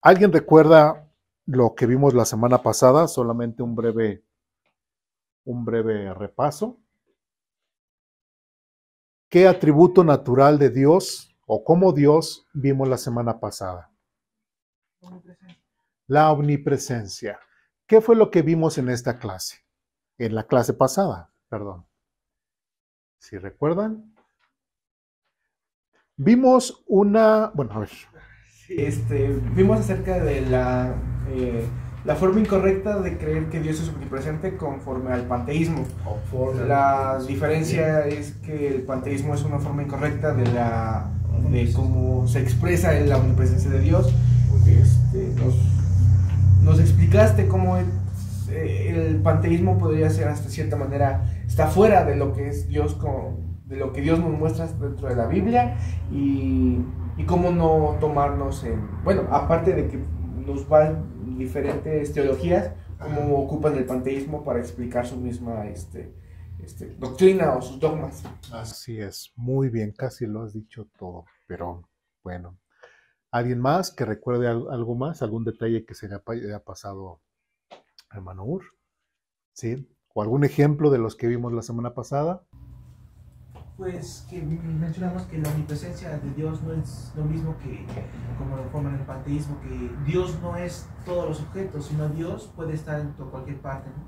¿Alguien recuerda lo que vimos la semana pasada? Solamente un breve repaso. ¿Qué atributo natural de Dios o cómo Dios vimos la semana pasada? La omnipresencia. ¿Qué fue lo que vimos en esta clase? En la clase pasada, perdón. ¿Sí recuerdan? Vimos bueno, a ver. Vimos acerca de la forma incorrecta de creer que Dios es omnipresente conforme al panteísmo. La diferencia es que el panteísmo es una forma incorrecta de cómo se expresa la omnipresencia de Dios. Nos explicaste cómo el panteísmo podría ser hasta cierta manera, está fuera de lo que es Dios, de lo que Dios nos muestra dentro de la Biblia y cómo no tomarnos bueno, aparte de que nos van diferentes teologías, cómo ocupan el panteísmo para explicar su misma doctrina o sus dogmas. Así es, muy bien, casi lo has dicho todo, pero bueno. ¿Alguien más que recuerde algo más, algún detalle que se le haya pasado a hermano Ur? ¿Sí? ¿O algún ejemplo de los que vimos la semana pasada? Pues que mencionamos que la omnipresencia de Dios no es lo mismo que como lo forman en el panteísmo, que Dios no es todos los objetos, sino Dios puede estar en cualquier parte, ¿no?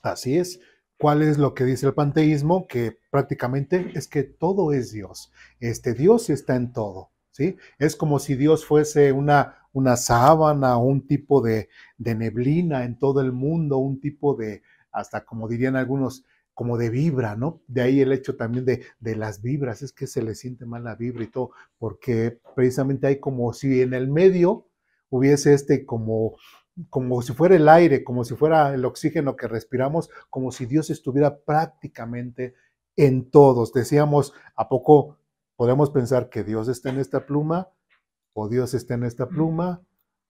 Así es. ¿Cuál es lo que dice el panteísmo? Que prácticamente es que todo es Dios. Dios está en todo, ¿sí? Es como si Dios fuese una sábana, un tipo de neblina en todo el mundo, un tipo hasta como dirían algunos, como de vibra, ¿no? De ahí el hecho también de las vibras, es que se le siente mal la vibra y todo, porque precisamente hay como si en el medio hubiese como si fuera el aire, como si fuera el oxígeno que respiramos, como si Dios estuviera prácticamente en todos. Decíamos, ¿a poco podemos pensar que Dios está en esta pluma? ¿O Dios está en esta pluma?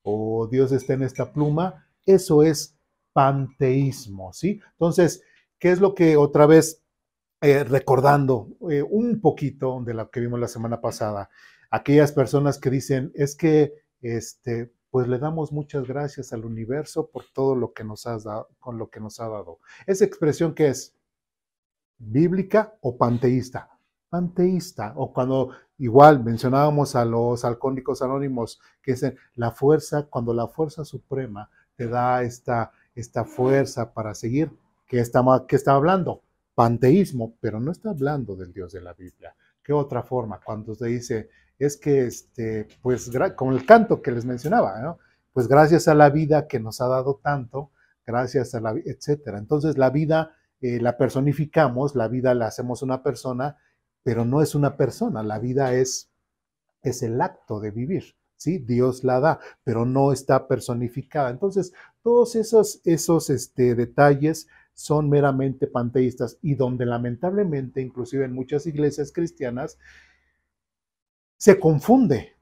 ¿O Dios está en esta pluma? Eso es panteísmo, ¿sí? Entonces, ¿qué es lo que otra vez, recordando un poquito de lo que vimos la semana pasada? Aquellas personas que dicen, es que pues le damos muchas gracias al universo por todo lo que nos has dado, con lo que nos ha dado. Esa expresión que es bíblica o panteísta. Panteísta, o cuando igual mencionábamos a los alcohólicos anónimos que dicen la fuerza, cuando la fuerza suprema te da esta fuerza para seguir, ¿qué está hablando? Panteísmo, pero no está hablando del Dios de la Biblia. ¿Qué otra forma? Cuando se dice, es que, pues, con el canto que les mencionaba, ¿no? Pues gracias a la vida que nos ha dado tanto, gracias a la, etcétera. Entonces la vida la personificamos, la vida la hacemos una persona, pero no es una persona, la vida es el acto de vivir, ¿sí? Dios la da, pero no está personificada. Entonces, todos esos detalles son meramente panteístas y donde lamentablemente, inclusive en muchas iglesias cristianas, se confunde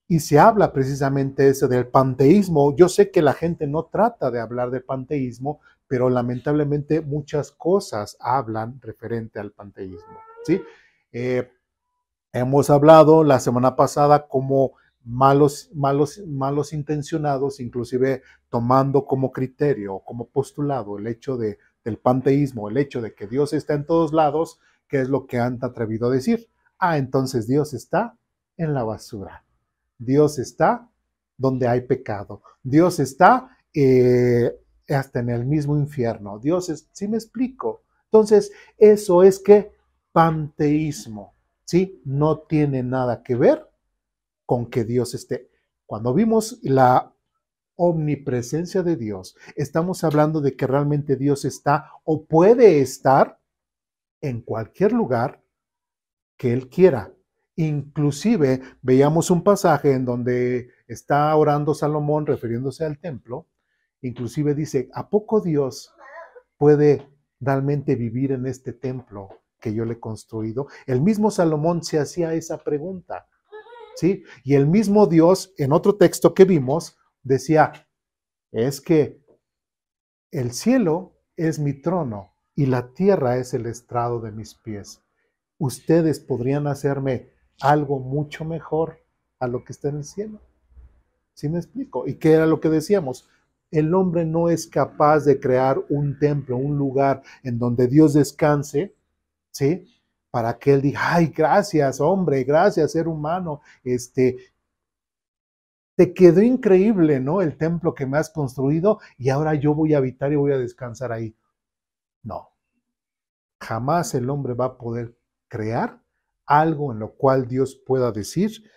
y se habla precisamente eso del panteísmo. Yo sé que la gente no trata de hablar de panteísmo, pero lamentablemente muchas cosas hablan referente al panteísmo, ¿sí? Eh, Hemos hablado la semana pasada como malos intencionados, inclusive tomando como criterio, como postulado el hecho del panteísmo, el hecho de que Dios está en todos lados, que es lo que han atrevido a decir. Ah, entonces Dios está en la basura. Dios está donde hay pecado. Dios está hasta en el mismo infierno. Dios es, ¿sí me explico? Entonces, eso es que panteísmo, ¿sí? No tiene nada que ver con que Dios esté. Cuando vimos la omnipresencia de Dios, estamos hablando de que realmente Dios está o puede estar en cualquier lugar que Él quiera. Inclusive veíamos un pasaje en donde está orando Salomón refiriéndose al templo, inclusive dice, ¿a poco Dios puede realmente vivir en este templo que yo le he construido? El mismo Salomón se hacía esa pregunta, ¿sí? Y el mismo Dios, en otro texto que vimos, decía, es que el cielo es mi trono y la tierra es el estrado de mis pies. Ustedes podrían hacerme algo mucho mejor a lo que está en el cielo. ¿Sí me explico? ¿Y qué era lo que decíamos? El hombre no es capaz de crear un templo, un lugar en donde Dios descanse, ¿sí? Para que Él diga, ay, gracias, hombre, gracias, ser humano, te quedó increíble, ¿no? El templo que me has construido y ahora yo voy a habitar y voy a descansar ahí. No, jamás el hombre va a poder crear algo en lo cual Dios pueda decir,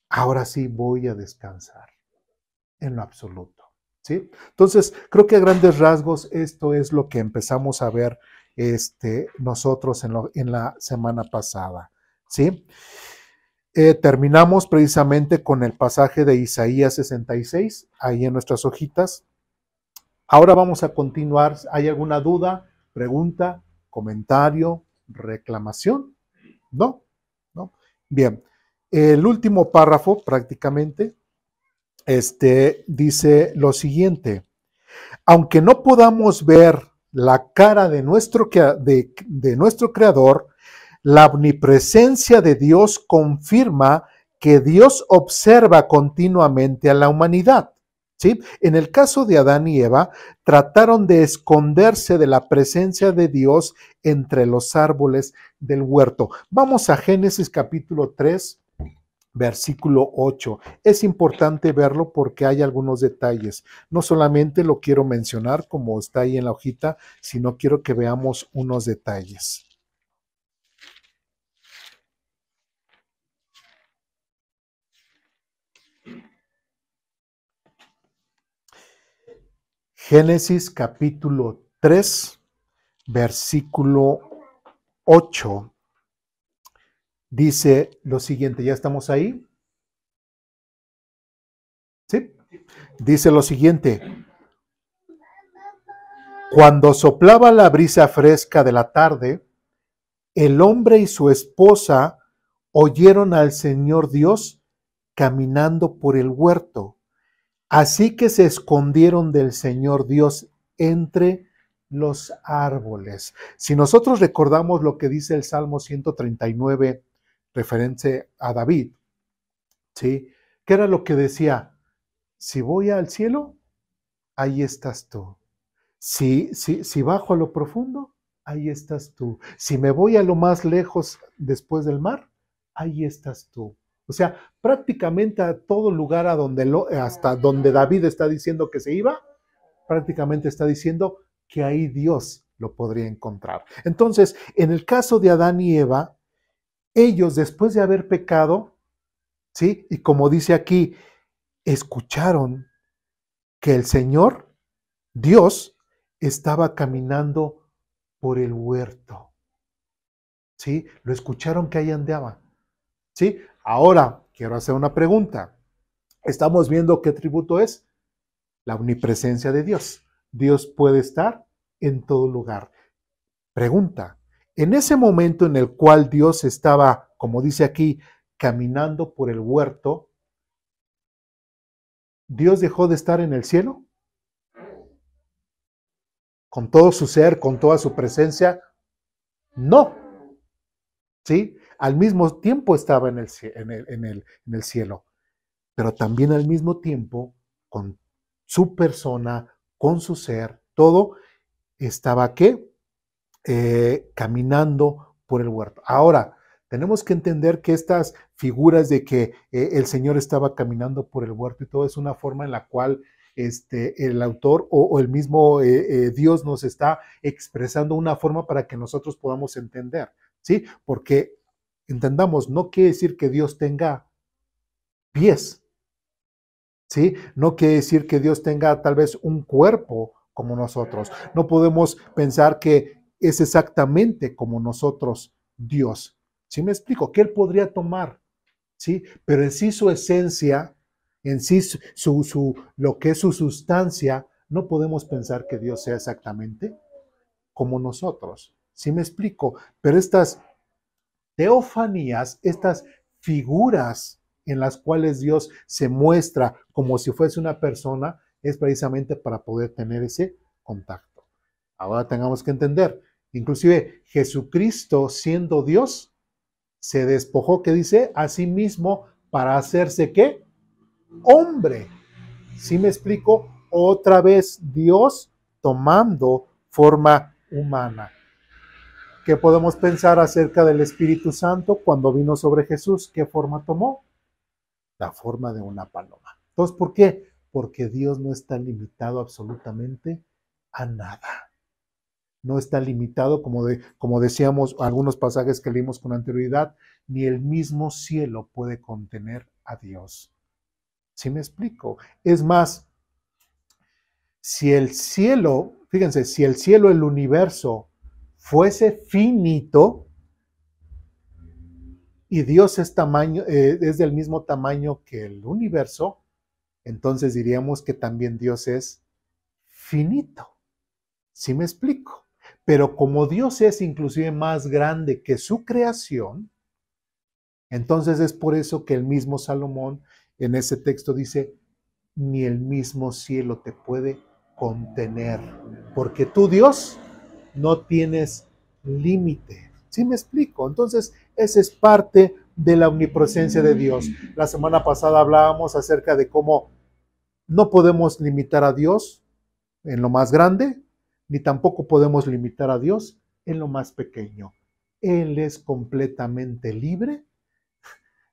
ahora sí voy a descansar, en lo absoluto, ¿sí? Entonces, creo que a grandes rasgos esto es lo que empezamos a ver nosotros en la semana pasada, ¿sí? Terminamos precisamente con el pasaje de Isaías 66, ahí en nuestras hojitas. Ahora vamos a continuar. ¿Hay alguna duda, pregunta, comentario, reclamación? ¿No? ¿No? Bien. El último párrafo prácticamente dice lo siguiente. Aunque no podamos ver la cara de nuestro Creador, la omnipresencia de Dios confirma que Dios observa continuamente a la humanidad. ¿Sí? En el caso de Adán y Eva, trataron de esconderse de la presencia de Dios entre los árboles del huerto. Vamos a Génesis capítulo 3, versículo 8. Es importante verlo porque hay algunos detalles. No solamente lo quiero mencionar como está ahí en la hojita, sino quiero que veamos unos detalles. Génesis capítulo 3, versículo 8. Dice lo siguiente, ¿ya estamos ahí? ¿Sí? Dice lo siguiente. Cuando soplaba la brisa fresca de la tarde, el hombre y su esposa oyeron al Señor Dios caminando por el huerto. Así que se escondieron del Señor Dios entre los árboles. Si nosotros recordamos lo que dice el Salmo 139, referente a David, ¿sí? ¿Qué era lo que decía? Si voy al cielo, ahí estás tú. Si bajo a lo profundo, ahí estás tú. Si me voy a lo más lejos después del mar, ahí estás tú. O sea, prácticamente a todo lugar hasta donde David está diciendo que se iba, prácticamente está diciendo que ahí Dios lo podría encontrar. Entonces, en el caso de Adán y Eva, ellos después de haber pecado, ¿sí? Y como dice aquí, escucharon que el Señor, Dios, estaba caminando por el huerto. ¿Sí? Lo escucharon que ahí andaba. ¿Sí? Ahora, quiero hacer una pregunta. Estamos viendo qué tributo es la omnipresencia de Dios. Dios puede estar en todo lugar. Pregunta, en ese momento en el cual Dios estaba, como dice aquí, caminando por el huerto, ¿Dios dejó de estar en el cielo? Con todo su ser, con toda su presencia, no. ¿Sí? Al mismo tiempo estaba en el cielo, pero también al mismo tiempo, con su persona, con su ser, todo estaba ¿qué? Caminando por el huerto. Ahora, tenemos que entender que estas figuras de que el Señor estaba caminando por el huerto y todo es una forma en la cual el autor o el mismo Dios nos está expresando una forma para que nosotros podamos entender, ¿sí? Porque entendamos, no quiere decir que Dios tenga pies, ¿sí? No quiere decir que Dios tenga tal vez un cuerpo como nosotros. No podemos pensar que es exactamente como nosotros Dios. ¿Sí me explico? Que Él podría tomar, ¿sí? Pero en sí su esencia, en sí lo que es su sustancia, no podemos pensar que Dios sea exactamente como nosotros. ¿Sí me explico? Pero estas teofanías, estas figuras en las cuales Dios se muestra como si fuese una persona, es precisamente para poder tener ese contacto. Ahora tengamos que entender, inclusive Jesucristo siendo Dios, se despojó, ¿qué dice? A sí mismo para hacerse ¿qué? hombre. ¿Sí me explico? Otra vez Dios tomando forma humana. ¿Qué podemos pensar acerca del Espíritu Santo cuando vino sobre Jesús? ¿Qué forma tomó? La forma de una paloma. Entonces, ¿por qué? Porque Dios no está limitado absolutamente a nada. No está limitado, como decíamos, algunos pasajes que leímos con anterioridad, ni el mismo cielo puede contener a Dios. ¿Sí me explico? Es más, si el cielo, fíjense, si el cielo, el universo, fuese finito y Dios es del mismo tamaño que el universo, entonces diríamos que también Dios es finito. ¿Sí me explico? Pero como Dios es inclusive más grande que su creación, entonces es por eso que el mismo Salomón en ese texto dice, ni el mismo cielo te puede contener, porque tú, Dios, no tienes límite. ¿Sí me explico? Entonces, esa es parte de la omnipresencia de Dios. La semana pasada hablábamos acerca de cómo no podemos limitar a Dios en lo más grande, ni tampoco podemos limitar a Dios en lo más pequeño. Él es completamente libre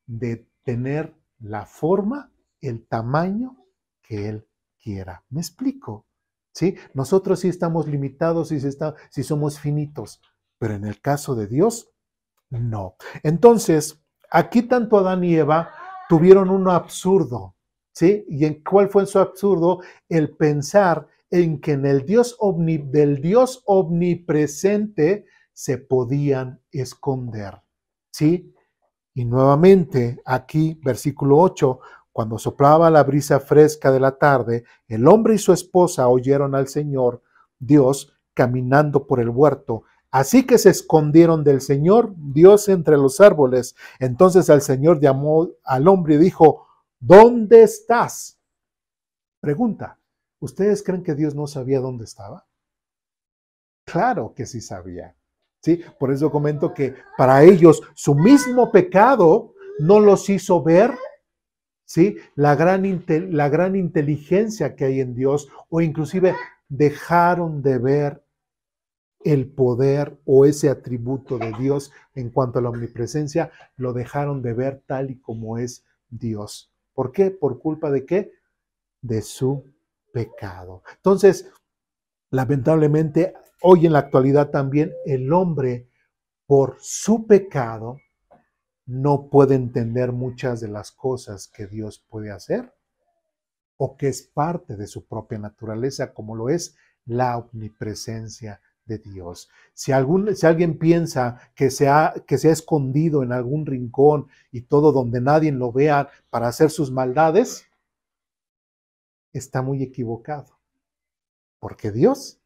de tener la forma, el tamaño que Él quiera. ¿Me explico? ¿Sí? Nosotros sí estamos limitados si somos finitos, pero en el caso de Dios, no. Entonces, aquí tanto Adán y Eva tuvieron un absurdo, ¿sí? ¿Y en cuál fue su absurdo? El pensar en que en el del Dios omnipresente se podían esconder, ¿sí? Y nuevamente, aquí, versículo 8, cuando soplaba la brisa fresca de la tarde, el hombre y su esposa oyeron al Señor Dios caminando por el huerto. Así que se escondieron del Señor Dios entre los árboles. Entonces el Señor llamó al hombre y dijo, ¿dónde estás? Pregunta, ¿ustedes creen que Dios no sabía dónde estaba? Claro que sí sabía. ¿Sí? Por eso comento que para ellos su mismo pecado no los hizo ver, ¿sí? la gran inteligencia que hay en Dios, o inclusive dejaron de ver el poder o ese atributo de Dios en cuanto a la omnipresencia, lo dejaron de ver tal y como es Dios. ¿Por qué? ¿Por culpa de qué? De su pecado. Entonces, lamentablemente, hoy en la actualidad también el hombre, por su pecado, no puede entender muchas de las cosas que Dios puede hacer o que es parte de su propia naturaleza, como lo es la omnipresencia de Dios. Si alguien piensa que se ha escondido en algún rincón y todo donde nadie lo vea para hacer sus maldades, está muy equivocado, porque Dios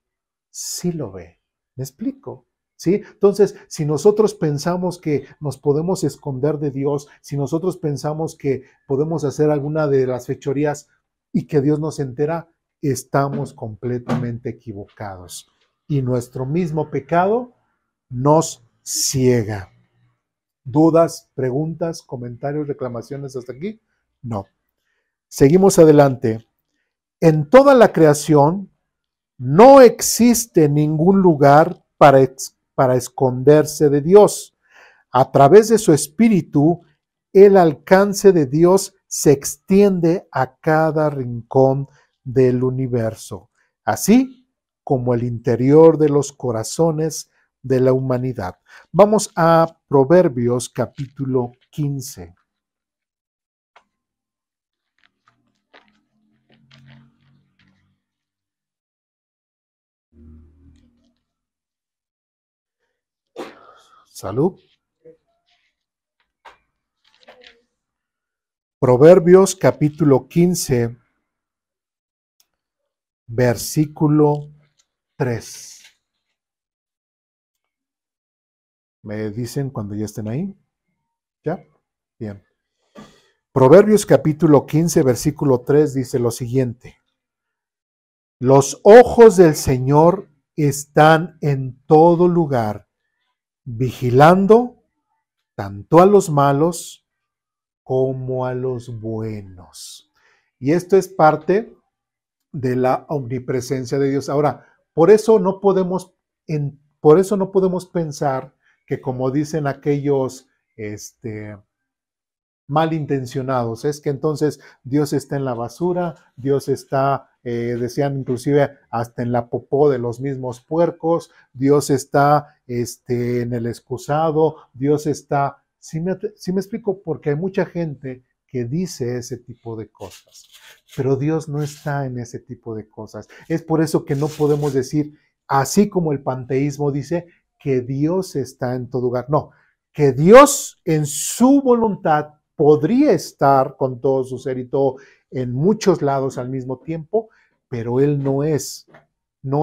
sí lo ve. ¿Me explico? ¿Sí? Entonces, si nosotros pensamos que nos podemos esconder de Dios, si nosotros pensamos que podemos hacer alguna de las fechorías y que Dios nos entera, estamos completamente equivocados. Y nuestro mismo pecado nos ciega. ¿Dudas, preguntas, comentarios, reclamaciones hasta aquí? No. Seguimos adelante. En toda la creación no existe ningún lugar para esconderse de Dios. A través de su espíritu, el alcance de Dios se extiende a cada rincón del universo, así como el interior de los corazones de la humanidad. Vamos a Proverbios capítulo 15. Salud. Proverbios capítulo 15, versículo 3. ¿Me dicen cuando ya estén ahí? ¿Ya? Bien. Proverbios capítulo 15, versículo 3 dice lo siguiente. Los ojos del Señor están en todo lugar, vigilando tanto a los malos como a los buenos. Y esto es parte de la omnipresencia de Dios. Ahora, por eso no podemos, por eso no podemos pensar que, como dicen aquellos malintencionados, es que entonces Dios está en la basura, Dios está, decían inclusive hasta en la popó de los mismos puercos, Dios está en el excusado, Dios está, ¿sí me explico? Porque hay mucha gente que dice ese tipo de cosas, pero Dios no está en ese tipo de cosas. Es por eso que no podemos decir, así como el panteísmo dice, que Dios está en todo lugar. No, que Dios en su voluntad podría estar con todo su ser y todo en muchos lados al mismo tiempo, pero Él no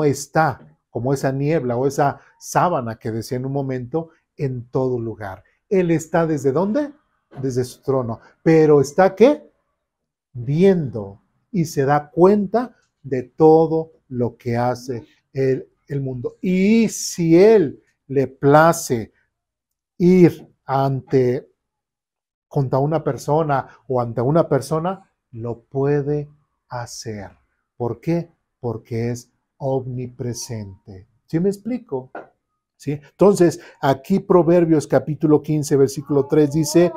está como esa niebla o esa sábana que decía en un momento, en todo lugar. Él está ¿desde dónde? Desde su trono. Pero está ¿qué? Viendo y se da cuenta de todo lo que hace el mundo. Y si Él le place ir contra una persona o ante una persona, lo puede hacer. ¿Por qué? Porque es omnipresente. ¿Sí me explico? ¿Sí? Entonces, aquí Proverbios capítulo 15, versículo 3 dice,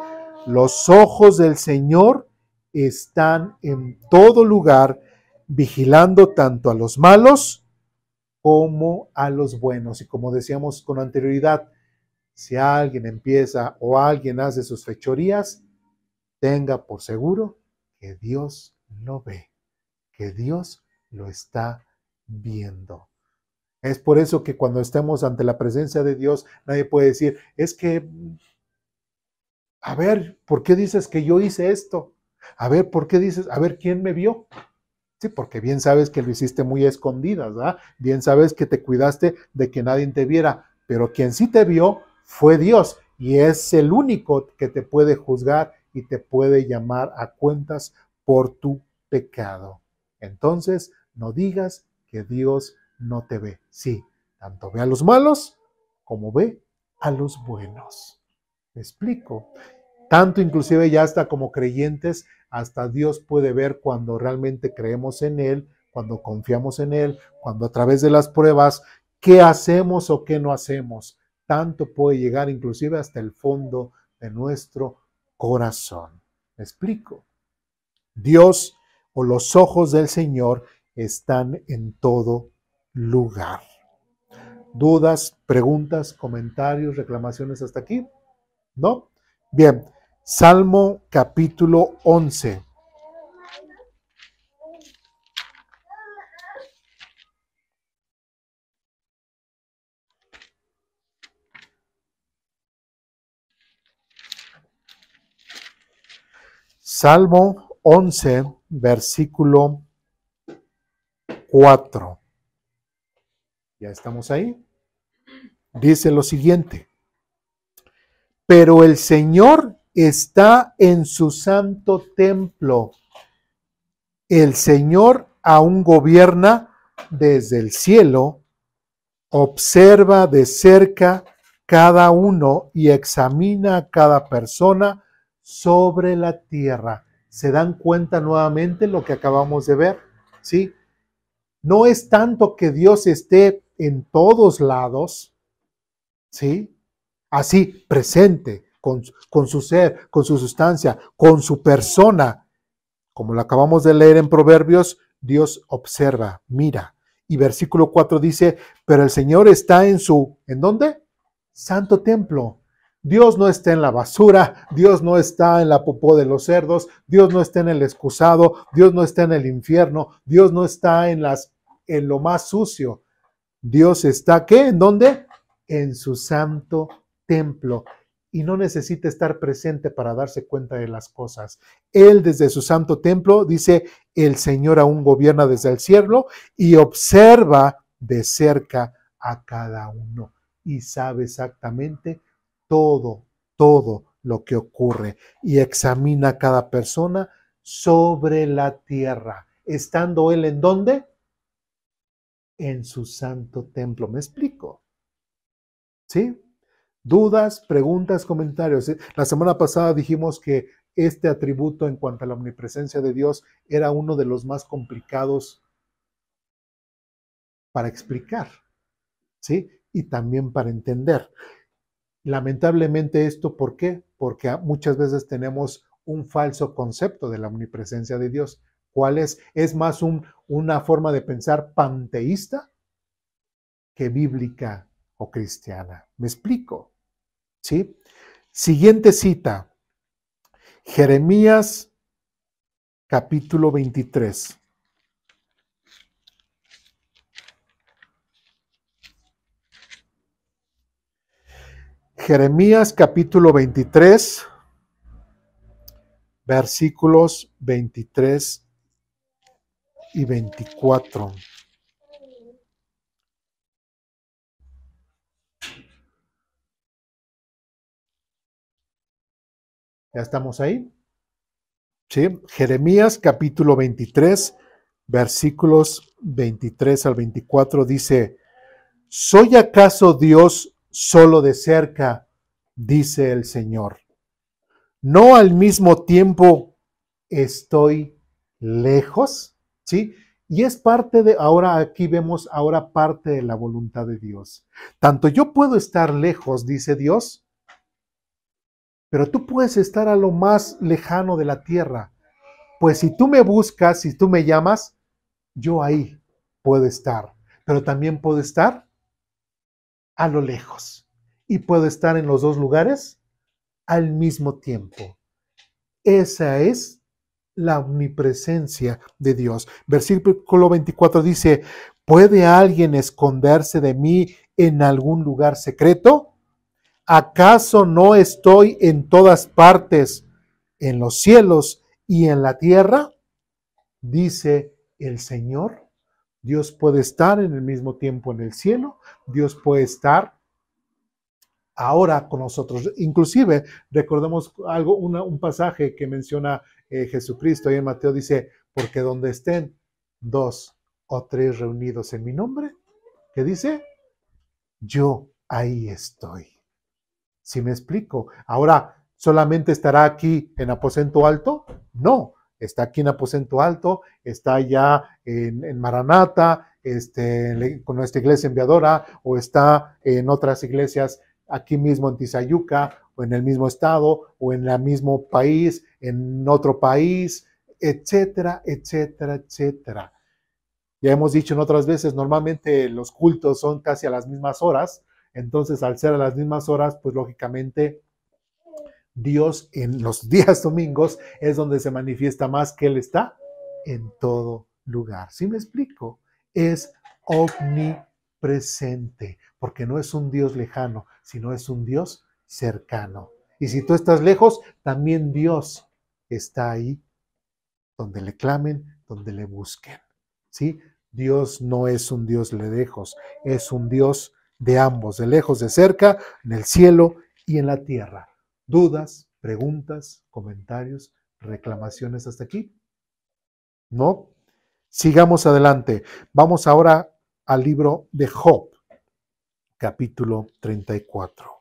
los ojos del Señor están en todo lugar, vigilando tanto a los malos como a los buenos. Y como decíamos con anterioridad, si alguien empieza o alguien hace sus fechorías, tenga por seguro que Dios lo ve, que Dios lo está viendo. Es por eso que cuando estemos ante la presencia de Dios, nadie puede decir, es que, a ver, ¿por qué dices que yo hice esto? A ver, ¿por qué dices, a ver, ¿quién me vio? Sí, porque bien sabes que lo hiciste muy a escondidas, ¿verdad? Bien sabes que te cuidaste de que nadie te viera, pero quien sí te vio fue Dios y es el único que te puede juzgar y te puede llamar a cuentas por tu pecado. Entonces, no digas que Dios no te ve. Sí, tanto ve a los malos como ve a los buenos. ¿Me explico? Tanto inclusive ya hasta como creyentes, hasta Dios puede ver cuando realmente creemos en Él, cuando confiamos en Él, cuando a través de las pruebas, qué hacemos o qué no hacemos. Tanto puede llegar inclusive hasta el fondo de nuestro corazón. ¿Me explico? Dios o los ojos del Señor están en todo lugar. ¿Dudas, preguntas, comentarios, reclamaciones hasta aquí? ¿No? Bien, Salmo capítulo 11. Salmo 11, versículo 4. ¿Ya estamos ahí? Dice lo siguiente. Pero el Señor está en su santo templo. El Señor aún gobierna desde el cielo, observa de cerca cada uno y examina a cada persona sobre la tierra. ¿Se dan cuenta nuevamente lo que acabamos de ver? ¿Sí? No es tanto que Dios esté en todos lados, ¿sí? Así, presente, con su ser, con su sustancia, con su persona. Como lo acabamos de leer en Proverbios, Dios observa, mira. Y versículo 4 dice, pero el Señor está ¿en dónde? Santo templo. Dios no está en la basura, Dios no está en la popó de los cerdos, Dios no está en el excusado, Dios no está en el infierno, Dios no está en lo más sucio. Dios está, ¿qué? ¿En dónde? En su santo templo. Y no necesita estar presente para darse cuenta de las cosas. Él desde su santo templo dice, el Señor aún gobierna desde el cielo y observa de cerca a cada uno y sabe exactamente todo lo que ocurre y examina a cada persona sobre la tierra. Estando Él ¿en dónde? En su santo templo. ¿Me explico? ¿Sí? Dudas, preguntas, comentarios. La semana pasada dijimos que este atributo en cuanto a la omnipresencia de Dios era uno de los más complicados para explicar, ¿sí? Y también para entender. Lamentablemente esto, ¿por qué? Porque muchas veces tenemos un falso concepto de la omnipresencia de Dios. ¿Cuál es? Es más una forma de pensar panteísta que bíblica o cristiana. ¿Me explico? ¿Sí? Siguiente cita. Jeremías capítulo 23. Jeremías capítulo 23, versículos 23 y 24. ¿Ya estamos ahí? Sí, Jeremías capítulo 23, versículos 23 al 24 dice: ¿Soy acaso Dios solo de cerca? Dice el Señor. ¿No al mismo tiempo estoy lejos? ¿Sí? Y es parte de, ahora aquí vemos ahora parte de la voluntad de Dios. Tanto yo puedo estar lejos, dice Dios, pero tú puedes estar a lo más lejano de la tierra. Pues si tú me buscas, si tú me llamas, yo ahí puedo estar. Pero también puedo estar a lo lejos. Y puedo estar en los dos lugares al mismo tiempo. Esa es la omnipresencia de Dios. Versículo 24 dice: ¿puede alguien esconderse de mí en algún lugar secreto? ¿Acaso no estoy en todas partes, en los cielos y en la tierra? Dice el Señor. Dios puede estar en el mismo tiempo en el cielo. Dios puede estar ahora con nosotros. Inclusive, recordemos algo, un pasaje que menciona Jesucristo ahí en Mateo, dice: porque donde estén 2 o 3 reunidos en mi nombre, ¿qué dice? Yo ahí estoy. ¿Sí me explico? Ahora, ¿solamente estará aquí en aposento alto? No, está aquí en aposento alto, está ya en Maranata, con nuestra iglesia enviadora, o está en otras iglesias aquí mismo en Tizayuca, o en el mismo estado, o en el mismo país, en otro país, etcétera, etcétera, etcétera. Ya hemos dicho en otras veces, normalmente los cultos son casi a las mismas horas, entonces al ser a las mismas horas, pues lógicamente Dios en los días domingos es donde se manifiesta más, que Él está en todo lugar. ¿Sí me explico? Es omnipresente, porque no es un Dios lejano, sino es un Dios cercano. Y si tú estás lejos, también Dios está ahí donde le clamen, donde le busquen. ¿Sí? Dios no es un Dios de lejos, es un Dios de ambos, de lejos, de cerca, en el cielo y en la tierra. ¿Dudas, preguntas, comentarios, reclamaciones hasta aquí? ¿No? Sigamos adelante. Vamos ahora al libro de Job, capítulo 34.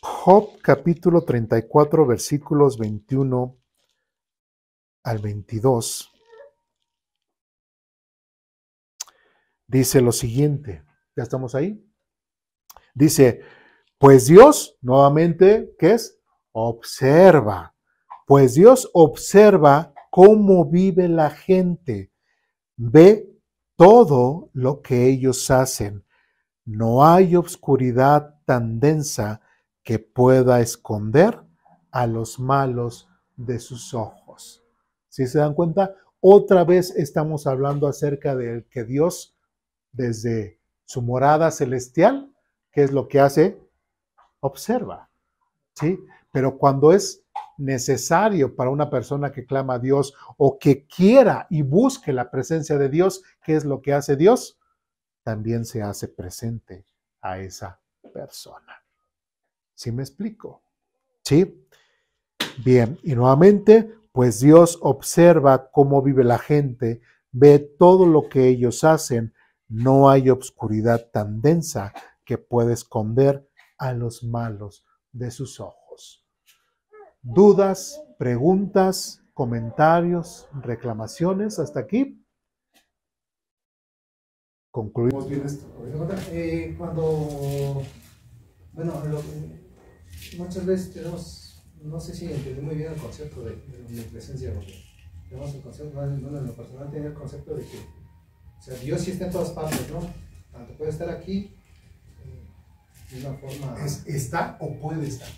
Job, capítulo 34, versículos 21 al 22. Dice lo siguiente. ¿Ya estamos ahí? Dice: pues Dios, nuevamente, ¿qué es? Observa. Pues Dios observa cómo vive la gente. Ve todo lo que ellos hacen. No hay obscuridad tan densa que pueda esconder a los malos de sus ojos. ¿Sí se dan cuenta? Otra vez estamos hablando acerca de que Dios, desde su morada celestial, ¿qué es lo que hace? Observa, ¿sí? Pero cuando es necesario para una persona que clama a Dios o que quiera y busque la presencia de Dios, ¿qué es lo que hace Dios? También se hace presente a esa persona. ¿Sí me explico? ¿Sí? Bien, y nuevamente, pues Dios observa cómo vive la gente, ve todo lo que ellos hacen. No hay obscuridad tan densa que pueda esconder a los malos de sus ojos. ¿Dudas, preguntas, comentarios, reclamaciones hasta aquí? Concluimos bien esto. Muchas veces tenemos, no sé si entendí muy bien el concepto de omnipresencia, porque tenemos el concepto, bueno, en lo personal tenía el concepto de que, o sea, Dios sí está en todas partes, ¿no? Tanto puede estar aquí, de una forma... ¿Está o puede estar?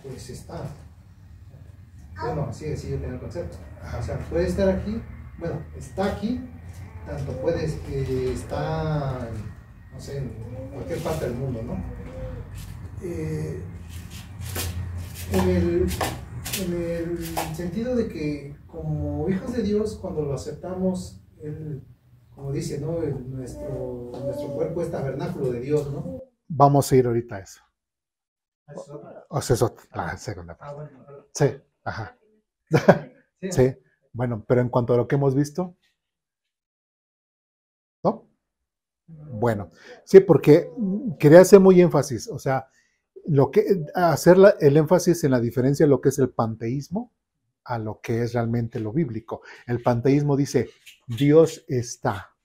Pues está. Bueno, sí, yo tenía el concepto. O sea, puede estar aquí, bueno, está aquí, tanto puede estar, no sé, en cualquier parte del mundo, ¿no? En el sentido de que como hijos de Dios, cuando lo aceptamos, Él, como dice, ¿no? Nuestro cuerpo es tabernáculo de Dios, ¿no? Vamos a ir ahorita a eso. ¿Es otra? O sea, es la segunda parte. Bueno. Sí, ajá. Sí, bueno, pero en cuanto a lo que hemos visto, ¿no? Bueno, sí, porque quería hacer muy énfasis, o sea, hacer el énfasis en la diferencia de lo que es el panteísmo a lo que es realmente lo bíblico. El panteísmo dice, Dios está,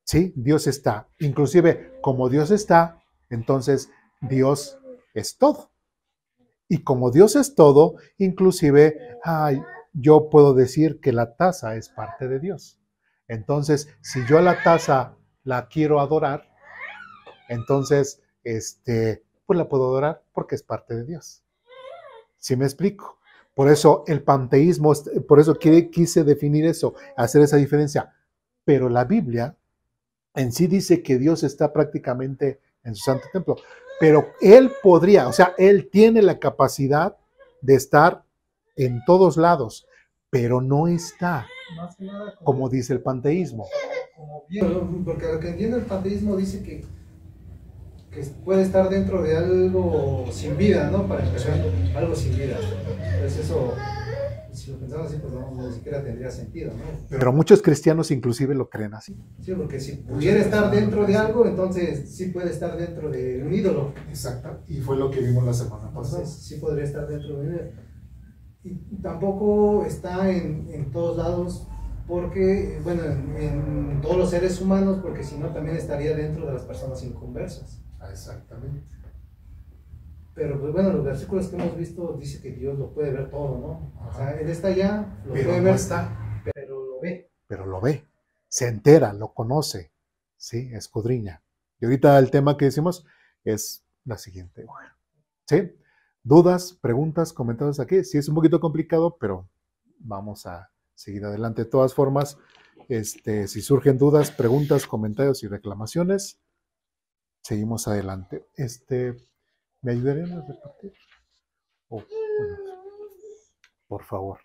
¿sí? Dios está. Inclusive, como Dios está, entonces Dios es todo. Y como Dios es todo, inclusive yo puedo decir que la taza es parte de Dios. Entonces, si yo a la taza la quiero adorar, entonces, pues la puedo adorar porque es parte de Dios. ¿Sí me explico? Por eso el panteísmo, por eso quise definir eso, hacer esa diferencia. Pero la Biblia en sí dice que Dios está prácticamente en su santo templo. Pero Él podría, o sea, Él tiene la capacidad de estar en todos lados, pero no está, como dice el panteísmo. Porque lo que entiende el panteísmo dice que puede estar dentro de algo sin vida, ¿no? Para empezar, algo sin vida. Entonces eso, si lo pensamos así, pues no, ni siquiera tendría sentido, ¿no? Pero muchos cristianos inclusive lo creen así. Sí, porque si pudiera estar dentro de algo, entonces sí puede estar dentro de un ídolo. Exacto, y fue lo que vimos la semana pasada. Entonces sí podría estar dentro de un ídolo. Y tampoco está en todos lados, porque, bueno, en todos los seres humanos, porque si no también estaría dentro de las personas inconversas. Exactamente. Pero pues bueno, los versículos que hemos visto dice que Dios lo puede ver todo, ¿no? O sea, Él está allá, lo puede ver, pero lo ve. Pero lo ve, se entera, lo conoce, ¿sí? Escudriña. Y ahorita el tema que decimos es la siguiente. ¿Sí? ¿Dudas, preguntas, comentarios aquí? Sí, es un poquito complicado, pero vamos a seguir adelante. De todas formas, si surgen dudas, preguntas, comentarios y reclamaciones, seguimos adelante. ¿Me ayudarían a repartir? Bueno, por favor.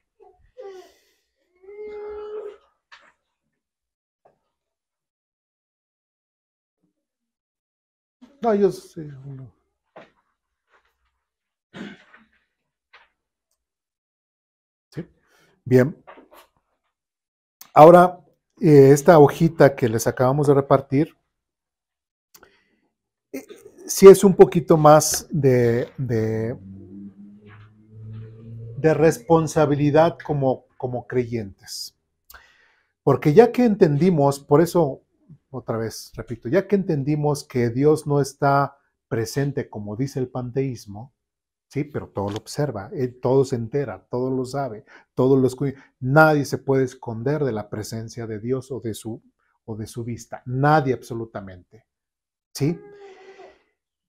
No, yo sé. ¿Sí? Bien. Ahora, esta hojita que les acabamos de repartir, sí es un poquito más de responsabilidad como creyentes. Porque ya que entendimos, por eso, otra vez, repito, ya que entendimos que Dios no está presente como dice el panteísmo, sí, pero todo lo observa, todo se entera, todo lo sabe, todo lo escucha. Nadie se puede esconder de la presencia de Dios o de su vista. Nadie absolutamente. ¿Sí?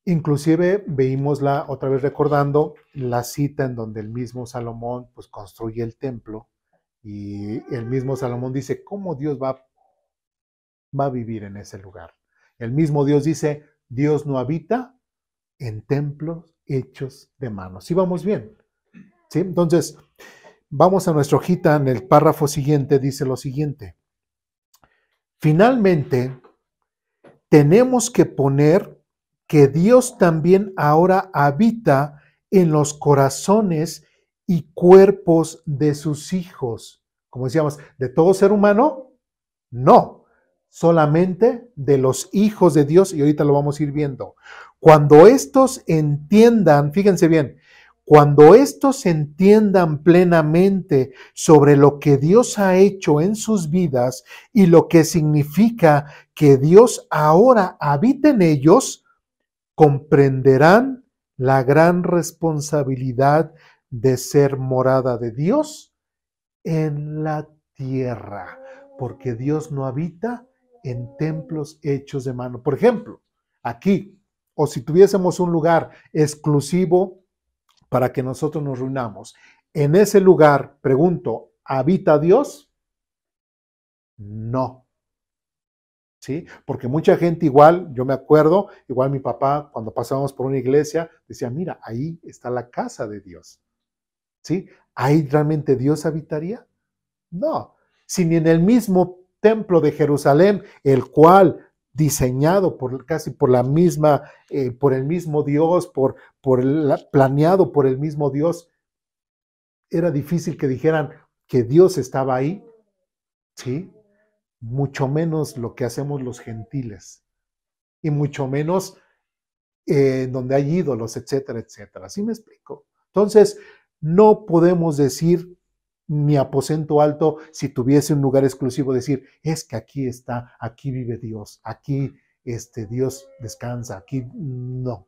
Inclusive veímos otra vez recordando la cita en donde el mismo Salomón pues construye el templo y el mismo Salomón dice, ¿cómo Dios va a vivir en ese lugar? El mismo Dios dice, Dios no habita en templos hechos de manos. ¿Sí vamos bien? ¿Sí? Entonces, vamos a nuestra hojita, en el párrafo siguiente dice lo siguiente. Finalmente, tenemos que poner que Dios también ahora habita en los corazones y cuerpos de sus hijos. Como decíamos, de todo ser humano, No, solamente de los hijos de Dios, y ahorita lo vamos a ir viendo. Cuando estos entiendan, fíjense bien, cuando estos entiendan plenamente sobre lo que Dios ha hecho en sus vidas y lo que significa que Dios ahora habita en ellos, comprenderán la gran responsabilidad de ser morada de Dios en la tierra, porque Dios no habita en templos hechos de mano. Por ejemplo, aquí, o si tuviésemos un lugar exclusivo para que nosotros nos reunamos, en ese lugar, pregunto, ¿habita Dios? No. ¿Sí? Porque mucha gente igual, yo me acuerdo, igual mi papá, cuando pasábamos por una iglesia, decía, mira, ahí está la casa de Dios. ¿Sí? ¿Ahí realmente Dios habitaría? No. Si ni en el mismo templo de Jerusalén, el cual diseñado casi por la misma, por el mismo Dios, planeado por el mismo Dios, era difícil que dijeran que Dios estaba ahí, ¿sí? Mucho menos lo que hacemos los gentiles, y mucho menos donde hay ídolos, etcétera, etcétera. ¿Sí me explico? Entonces, no podemos decir ni aposento alto si tuviese un lugar exclusivo, decir, es que aquí está, aquí vive Dios, aquí Dios descansa, aquí no.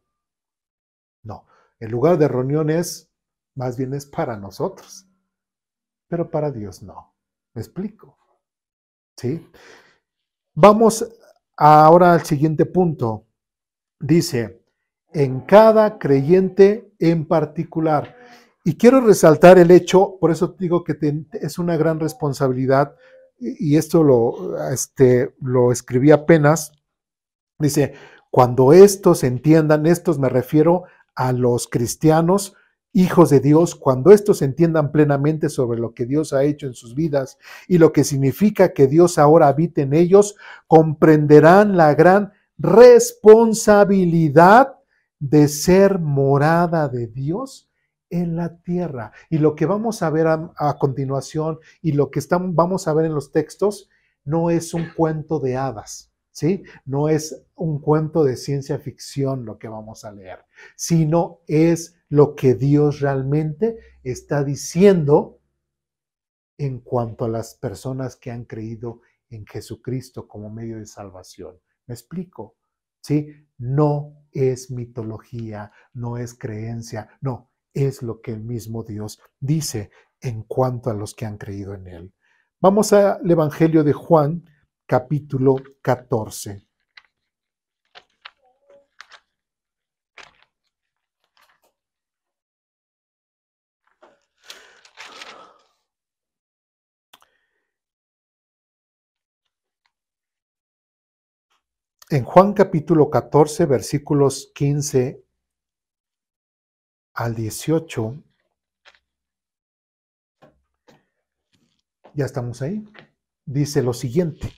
No, el lugar de reuniones más bien es para nosotros, pero para Dios no. ¿Me explico? ¿Sí? Vamos ahora al siguiente punto. Dice, en cada creyente en particular. Y quiero resaltar el hecho, por eso digo que es una gran responsabilidad, y esto lo escribí apenas. Dice, cuando estos entiendan, estos me refiero a los cristianos, hijos de Dios, cuando estos entiendan plenamente sobre lo que Dios ha hecho en sus vidas y lo que significa que Dios ahora habite en ellos, comprenderán la gran responsabilidad de ser morada de Dios en la tierra. Y lo que vamos a ver a continuación y lo que vamos a ver en los textos no es un cuento de hadas, ¿sí? No es un cuento de ciencia ficción lo que vamos a leer, sino es lo que Dios realmente está diciendo en cuanto a las personas que han creído en Jesucristo como medio de salvación. ¿Me explico? ¿Sí? No es mitología, no es creencia, no, es lo que el mismo Dios dice en cuanto a los que han creído en Él. Vamos al Evangelio de Juan, capítulo 14. En Juan capítulo 14, versículos 15 al 18, ya estamos ahí, dice lo siguiente: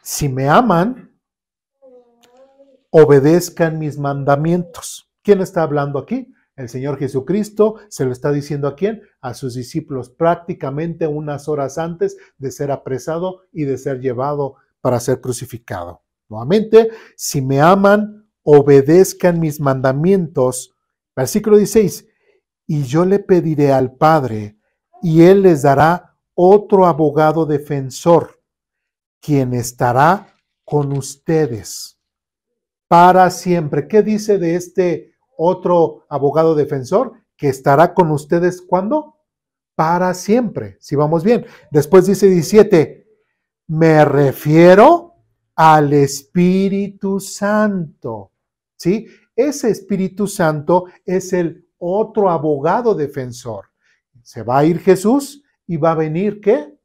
si me aman, obedezcan mis mandamientos. ¿Quién está hablando aquí? El Señor Jesucristo. ¿Se lo está diciendo a quién? A sus discípulos, prácticamente unas horas antes de ser apresado y de ser llevado para ser crucificado. Nuevamente, si me aman, obedezcan mis mandamientos. Versículo 16, y yo le pediré al Padre, y Él les dará otro abogado defensor, quien estará con ustedes para siempre. ¿Qué dice de este otro abogado defensor? Que estará con ustedes, ¿cuándo? Para siempre, si vamos bien. Después dice 17, me refiero al Espíritu Santo, ¿sí? Ese Espíritu Santo es el otro abogado defensor. Se va a ir Jesús y va a venir, ¿qué?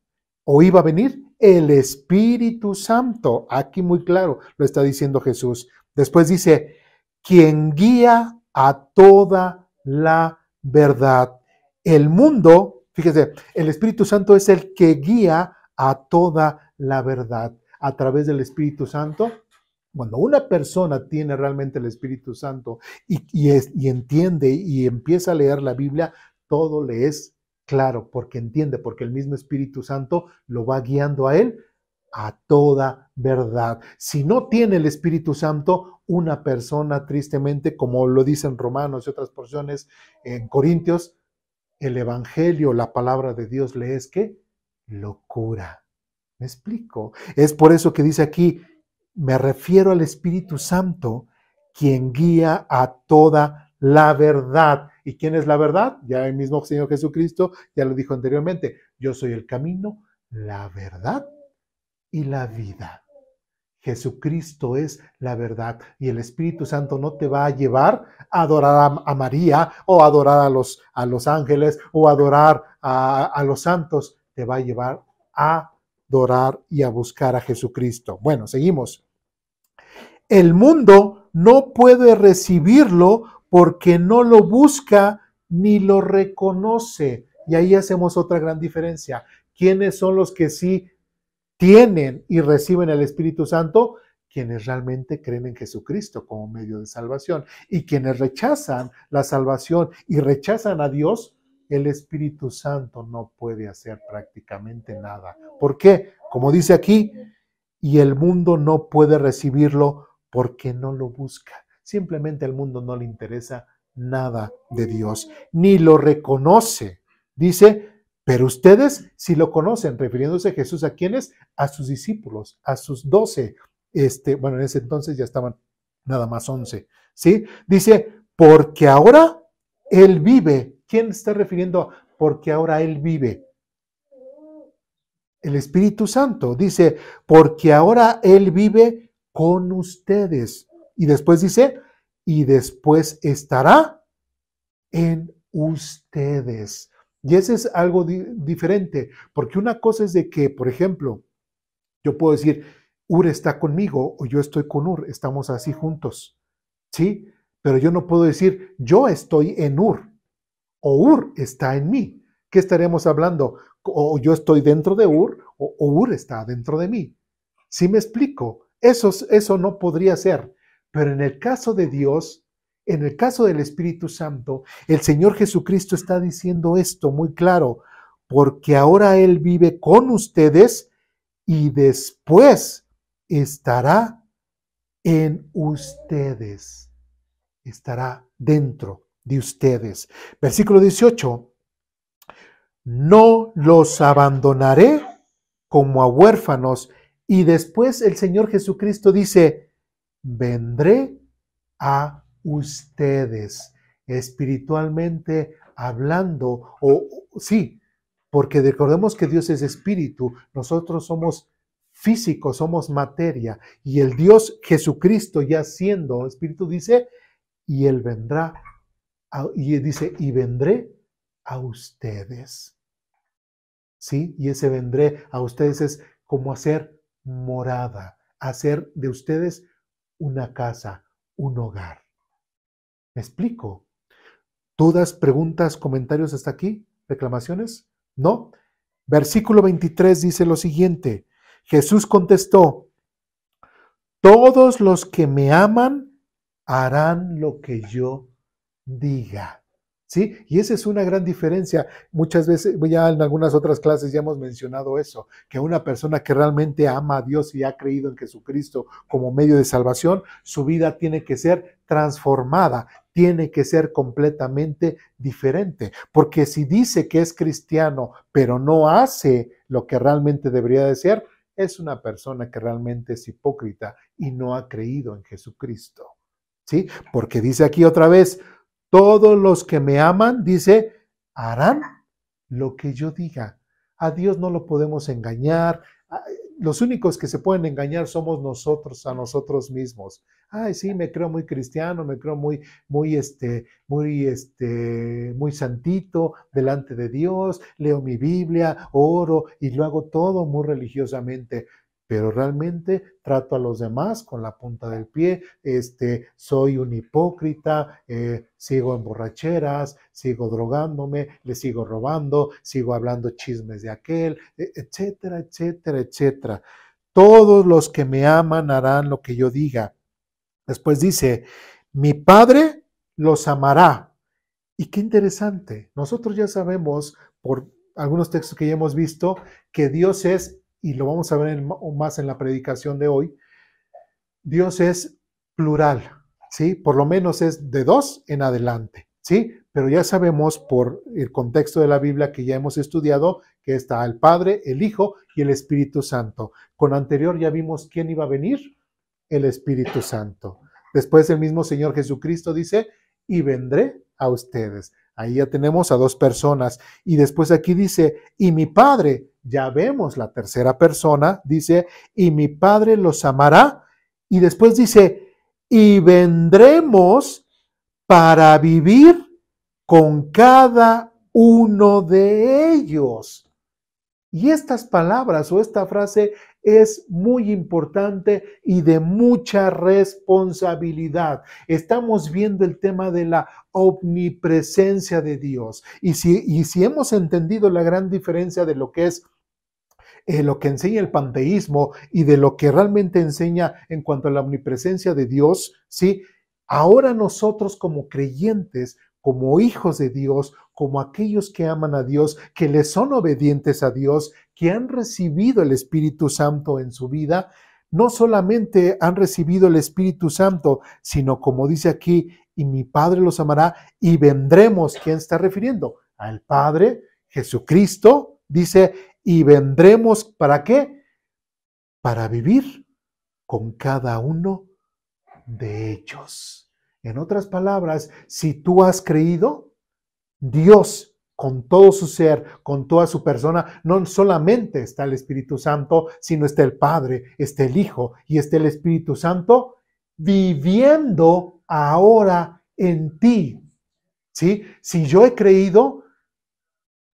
O iba a venir el Espíritu Santo. Aquí muy claro lo está diciendo Jesús. Después dice, quien guía a toda la verdad. El mundo, fíjese, el Espíritu Santo es el que guía a toda la verdad. A través del Espíritu Santo, cuando una persona tiene realmente el Espíritu Santo y entiende y empieza a leer la Biblia, todo le es Claro, porque entiende, porque el mismo Espíritu Santo lo va guiando a él a toda verdad. Si no tiene el Espíritu Santo, una persona tristemente, como lo dicen Romanos y otras porciones en Corintios, el Evangelio, la palabra de Dios le es ¿qué? Locura. ¿Me explico? Es por eso que dice aquí, me refiero al Espíritu Santo, quien guía a toda la verdad. ¿Y quién es la verdad? Ya el mismo Señor Jesucristo ya lo dijo anteriormente. Yo soy el camino, la verdad y la vida. Jesucristo es la verdad y el Espíritu Santo no te va a llevar a adorar a María o a adorar a los ángeles o a adorar a los santos. Te va a llevar a adorar y a buscar a Jesucristo. Bueno, seguimos. El mundo no puede recibirlo porque no lo busca ni lo reconoce. Y ahí hacemos otra gran diferencia. ¿Quiénes son los que sí tienen y reciben el Espíritu Santo? Quienes realmente creen en Jesucristo como medio de salvación. Y quienes rechazan la salvación y rechazan a Dios, el Espíritu Santo no puede hacer prácticamente nada. ¿Por qué? Como dice aquí, y el mundo no puede recibirlo porque no lo busca. Simplemente al mundo no le interesa nada de Dios, ni lo reconoce. Dice, pero ustedes sí lo conocen, refiriéndose a Jesús, ¿a quiénes? A sus discípulos, a sus 12. Bueno, en ese entonces ya estaban nada más 11, ¿sí? Dice, porque ahora Él vive. ¿Quién está refiriendo? Porque ahora Él vive. El Espíritu Santo dice, porque ahora Él vive con ustedes. Y después dice, y después estará en ustedes. Y ese es algo diferente, porque una cosa es de que, por ejemplo, yo puedo decir, Ur está conmigo o yo estoy con Ur, estamos así juntos, ¿sí? Pero yo no puedo decir, yo estoy en Ur o Ur está en mí. ¿Qué estaremos hablando? O yo estoy dentro de Ur o Ur está dentro de mí. ¿Sí me explico? Eso no podría ser. Pero en el caso de Dios, en el caso del Espíritu Santo, el Señor Jesucristo está diciendo esto muy claro, porque ahora Él vive con ustedes y después estará en ustedes, estará dentro de ustedes. Versículo 18, no los abandonaré como a huérfanos. Y después el Señor Jesucristo dice, vendré a ustedes, espiritualmente hablando, sí, porque recordemos que Dios es espíritu, nosotros somos físicos, somos materia, y el Dios Jesucristo ya siendo espíritu dice, y Él vendrá, y dice, y vendré a ustedes, ¿sí? Y ese vendré a ustedes es como hacer morada, hacer de ustedes una casa, un hogar. ¿Me explico? ¿Dudas, preguntas, comentarios hasta aquí? ¿Reclamaciones? ¿No? Versículo 23 dice lo siguiente. Jesús contestó, todos los que me aman harán lo que yo diga. ¿Sí? Y esa es una gran diferencia. Muchas veces, ya en algunas otras clases ya hemos mencionado eso, que una persona que realmente ama a Dios y ha creído en Jesucristo como medio de salvación, su vida tiene que ser transformada, tiene que ser completamente diferente. Porque si dice que es cristiano, pero no hace lo que realmente debería de ser, es una persona que realmente es hipócrita y no ha creído en Jesucristo. ¿Sí? Porque dice aquí otra vez, todos los que me aman, dice, harán lo que yo diga. A Dios no lo podemos engañar. Los únicos que se pueden engañar somos nosotros, a nosotros mismos. Ay, sí, me creo muy cristiano, me creo muy santito delante de Dios, leo mi Biblia, oro y lo hago todo muy religiosamente. Pero realmente trato a los demás con la punta del pie, soy un hipócrita, sigo en borracheras, sigo drogándome, le sigo robando, sigo hablando chismes de aquel, etcétera, etcétera, etcétera. Todos los que me aman harán lo que yo diga. Después dice, mi Padre los amará. Y qué interesante, nosotros ya sabemos por algunos textos que ya hemos visto, que Dios es, y lo vamos a ver más en la predicación de hoy, Dios es plural, ¿sí? Por lo menos es de 2 en adelante, ¿sí? Pero ya sabemos por el contexto de la Biblia que ya hemos estudiado que está el Padre, el Hijo y el Espíritu Santo. Con anterior ya vimos quién iba a venir, el Espíritu Santo. Después el mismo Señor Jesucristo dice, y vendré a ustedes. Ahí ya tenemos a 2 personas. Y después aquí dice, y mi Padre, ya vemos la tercera persona, dice, y mi Padre los amará. Y después dice, y vendremos para vivir con cada uno de ellos. Y estas palabras o esta frase es muy importante y de mucha responsabilidad. Estamos viendo el tema de la omnipresencia de Dios. Y si hemos entendido la gran diferencia de lo que es lo que enseña el panteísmo y de lo que realmente enseña en cuanto a la omnipresencia de Dios, ¿sí? Ahora nosotros como creyentes, como hijos de Dios, como aquellos que aman a Dios, que le son obedientes a Dios, que han recibido el Espíritu Santo en su vida, no solamente han recibido el Espíritu Santo, sino como dice aquí, y mi Padre los amará y vendremos. ¿Quién está refiriendo? Al Padre, Jesucristo, dice, y vendremos, ¿para qué? Para vivir con cada uno de ellos. En otras palabras, si tú has creído, Dios con todo su ser, con toda su persona, no solamente está el Espíritu Santo, sino está el Padre, está el Hijo y está el Espíritu Santo viviendo ahora en ti. ¿Sí? Si yo he creído,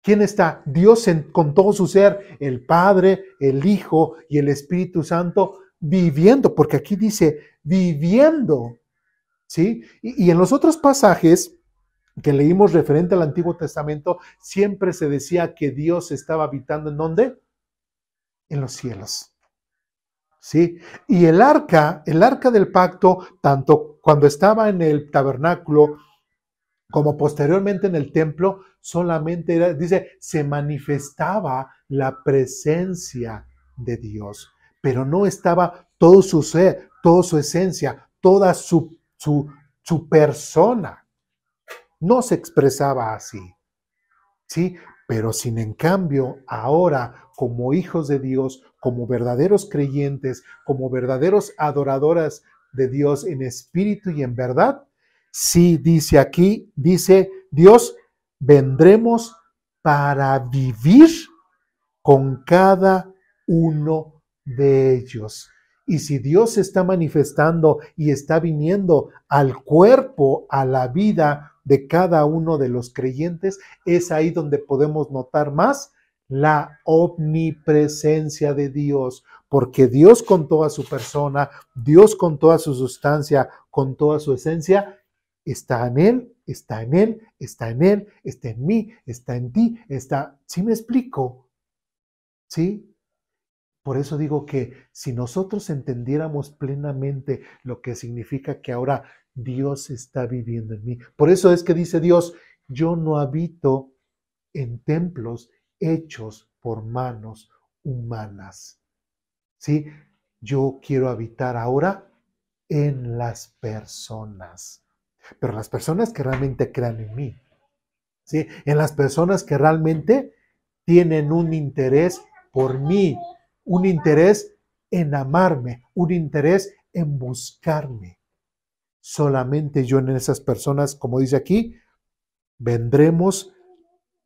¿quién está? Dios con todo su ser, el Padre, el Hijo y el Espíritu Santo viviendo, porque aquí dice viviendo, ¿sí? Y en los otros pasajes que leímos referente al Antiguo Testamento, siempre se decía que Dios estaba habitando ¿en dónde? En los cielos, ¿sí? Y el arca del pacto, tanto cuando estaba en el tabernáculo, como posteriormente en el templo, solamente era, dice, se manifestaba la presencia de Dios, pero no estaba todo su ser, toda su esencia, toda su persona. No se expresaba así, ¿sí? Pero sin en cambio, ahora, como hijos de Dios, como verdaderos creyentes, como verdaderos adoradoras de Dios en espíritu y en verdad, sí dice aquí, dice Dios, vendremos para vivir con cada uno de ellos. Y si Dios se está manifestando y está viniendo al cuerpo, a la vida de cada uno de los creyentes, es ahí donde podemos notar más la omnipresencia de Dios, porque Dios con toda su persona, Dios con toda su sustancia, con toda su esencia, está en Él, está en Él, está en Él, está en mí, está en ti, está... ¿Sí me explico? ¿Sí? Por eso digo que si nosotros entendiéramos plenamente lo que significa que ahora Dios está viviendo en mí. Por eso es que dice Dios, yo no habito en templos hechos por manos humanas. ¿Sí? Yo quiero habitar ahora en las personas. Pero las personas que realmente crean en mí. ¿Sí? En las personas que realmente tienen un interés por mí, un interés en amarme, un interés en buscarme. Solamente yo en esas personas, como dice aquí, vendremos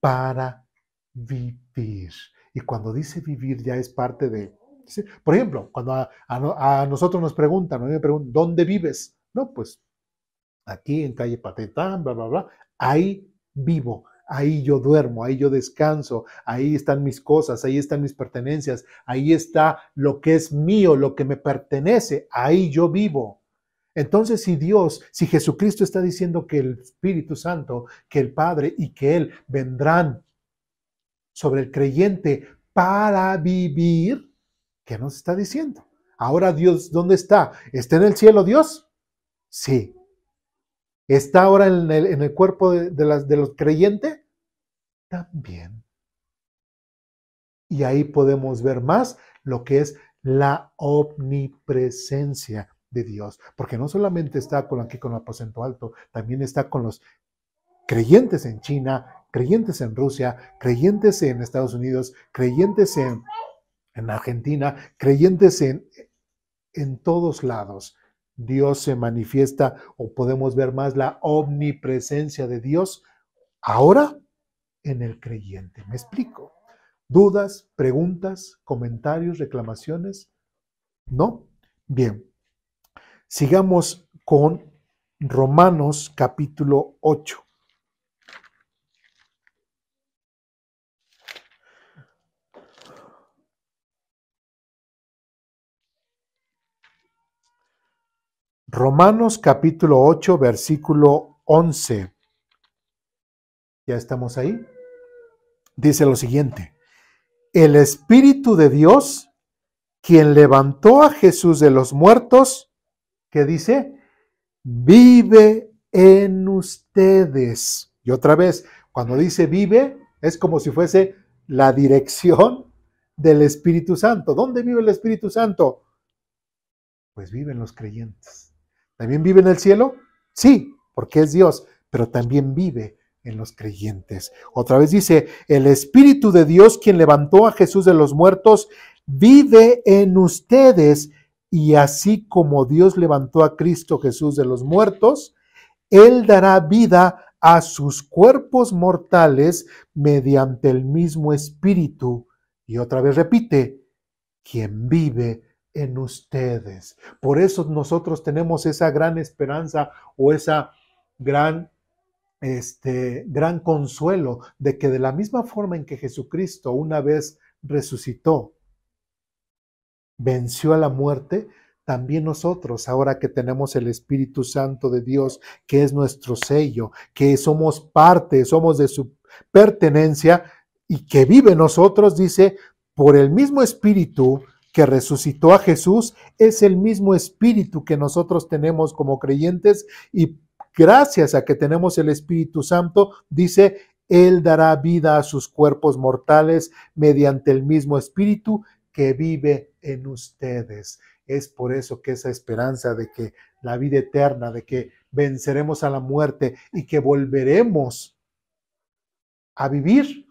para vivir. Y cuando dice vivir ya es parte de... ¿sí? Por ejemplo, cuando a nosotros nos preguntan, a mí me preguntan, ¿dónde vives? No, pues aquí en calle Patetán, bla, bla, bla. Ahí vivo. Ahí yo duermo, ahí yo descanso, ahí están mis cosas, ahí están mis pertenencias, ahí está lo que es mío, lo que me pertenece, ahí yo vivo. Entonces, si Jesucristo está diciendo que el Espíritu Santo, que el Padre y que Él vendrán sobre el creyente para vivir, ¿qué nos está diciendo? Ahora Dios, ¿dónde está? ¿Está en el cielo Dios? Sí. ¿Está ahora en el cuerpo de los creyentes? También. Y ahí podemos ver más lo que es la omnipresencia de Dios. Porque no solamente está aquí con el aposento alto, también está con los creyentes en China, creyentes en Rusia, creyentes en Estados Unidos, creyentes en Argentina, creyentes en todos lados. Dios se manifiesta, o podemos ver más la omnipresencia de Dios ahora en el creyente. ¿Me explico? ¿Dudas, preguntas, comentarios, reclamaciones? ¿No? Bien. Sigamos con Romanos capítulo 8. Romanos capítulo 8, versículo 11. ¿Ya estamos ahí? Dice lo siguiente: el Espíritu de Dios, quien levantó a Jesús de los muertos, ¿qué dice? Vive en ustedes. Y otra vez, cuando dice vive, es como si fuese la dirección del Espíritu Santo. ¿Dónde vive el Espíritu Santo? Pues vive en los creyentes. ¿También vive en el cielo? Sí, porque es Dios, pero también vive en los creyentes. Otra vez dice, el Espíritu de Dios, quien levantó a Jesús de los muertos, vive en ustedes, y así como Dios levantó a Cristo Jesús de los muertos, Él dará vida a sus cuerpos mortales mediante el mismo Espíritu. Y otra vez repite, quien vive en ustedes. Por eso nosotros tenemos esa gran esperanza o esa gran consuelo de que de la misma forma en que Jesucristo una vez resucitó, venció a la muerte, también nosotros, ahora que tenemos el Espíritu Santo de Dios, que es nuestro sello, que somos parte, somos de su pertenencia y que vive en nosotros, dice, por el mismo Espíritu que resucitó a Jesús, es el mismo Espíritu que nosotros tenemos como creyentes, y gracias a que tenemos el Espíritu Santo, dice, Él dará vida a sus cuerpos mortales mediante el mismo Espíritu que vive en ustedes. Es por eso que esa esperanza de que la vida eterna, de que venceremos a la muerte y que volveremos a vivir,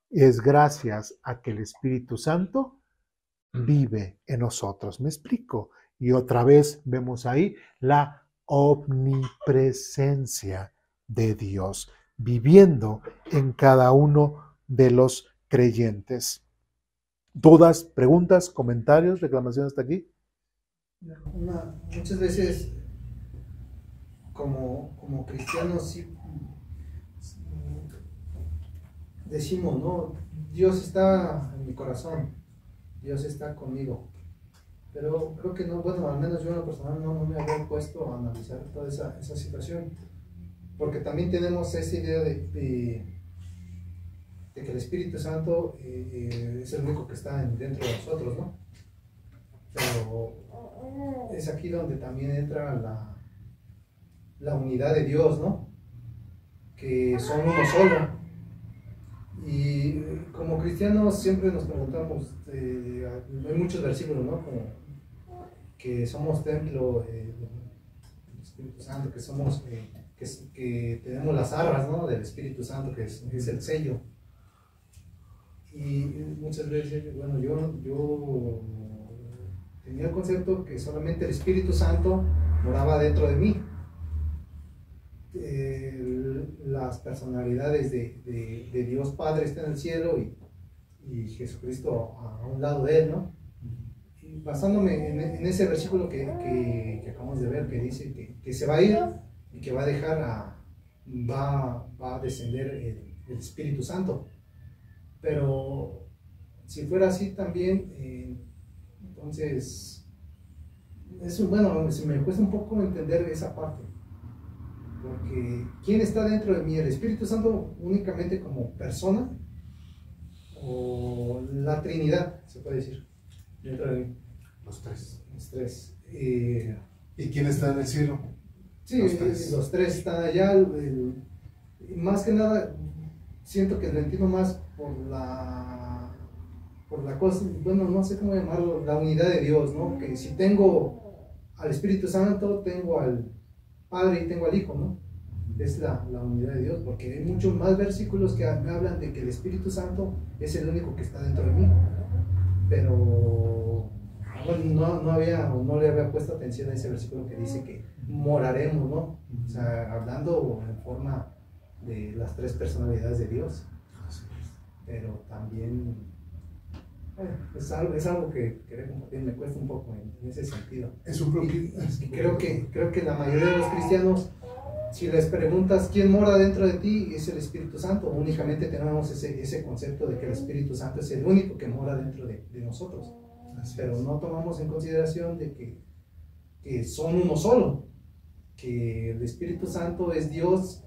es gracias a que el Espíritu Santo vive en nosotros. ¿Me explico? Y otra vez vemos ahí la omnipresencia de Dios viviendo en cada uno de los creyentes. ¿Dudas, preguntas, comentarios, reclamaciones hasta aquí? Muchas veces como cristianos sí, decimos, ¿no? Dios está en mi corazón, Dios está conmigo. Pero creo que no, bueno, al menos yo en lo personal no me había puesto a analizar toda esa situación. Porque también tenemos esa idea de que el Espíritu Santo es el único que está dentro de nosotros, ¿no? Pero es aquí donde también entra la unidad de Dios, ¿no? Que son uno solo. Y como cristianos siempre nos preguntamos, hay muchos versículos, ¿no? Como que somos templo del Espíritu Santo, que somos, que tenemos las arras, ¿no? Del Espíritu Santo, que es el sello. Y muchas veces, bueno, yo tenía el concepto que solamente el Espíritu Santo moraba dentro de mí. Las personalidades de Dios Padre están en el cielo y Jesucristo a un lado de él, ¿no? Y basándome en ese versículo que acabamos de ver, que dice que se va a ir y que va a dejar va a descender el Espíritu Santo. Pero si fuera así también, entonces, bueno, se me cuesta un poco entender esa parte. Porque ¿quién está dentro de mí? ¿El Espíritu Santo únicamente como persona? ¿O la Trinidad, se puede decir, dentro de mí? Los tres. Los tres. ¿Y quién está en el cielo? Sí, los tres están allá. Más que nada, siento que lo entiendo más por por la cosa, bueno, no sé cómo llamarlo, la unidad de Dios, ¿no? Que si tengo al Espíritu Santo, tengo al Padre y tengo al Hijo, ¿no? Es la unidad de Dios, porque hay muchos más versículos que me hablan de que el Espíritu Santo es el único que está dentro de mí, pero bueno, no le había puesto atención a ese versículo que dice que moraremos, ¿no? O sea, hablando en forma de las tres personalidades de Dios, pero también es algo que quería compartir, me cuesta un poco en ese sentido. Y creo que la mayoría de los cristianos, si les preguntas quién mora dentro de ti, es el Espíritu Santo. Únicamente tenemos ese concepto de que el Espíritu Santo es el único que mora dentro de nosotros. Pero no tomamos en consideración de que son uno solo, que el Espíritu Santo es Dios,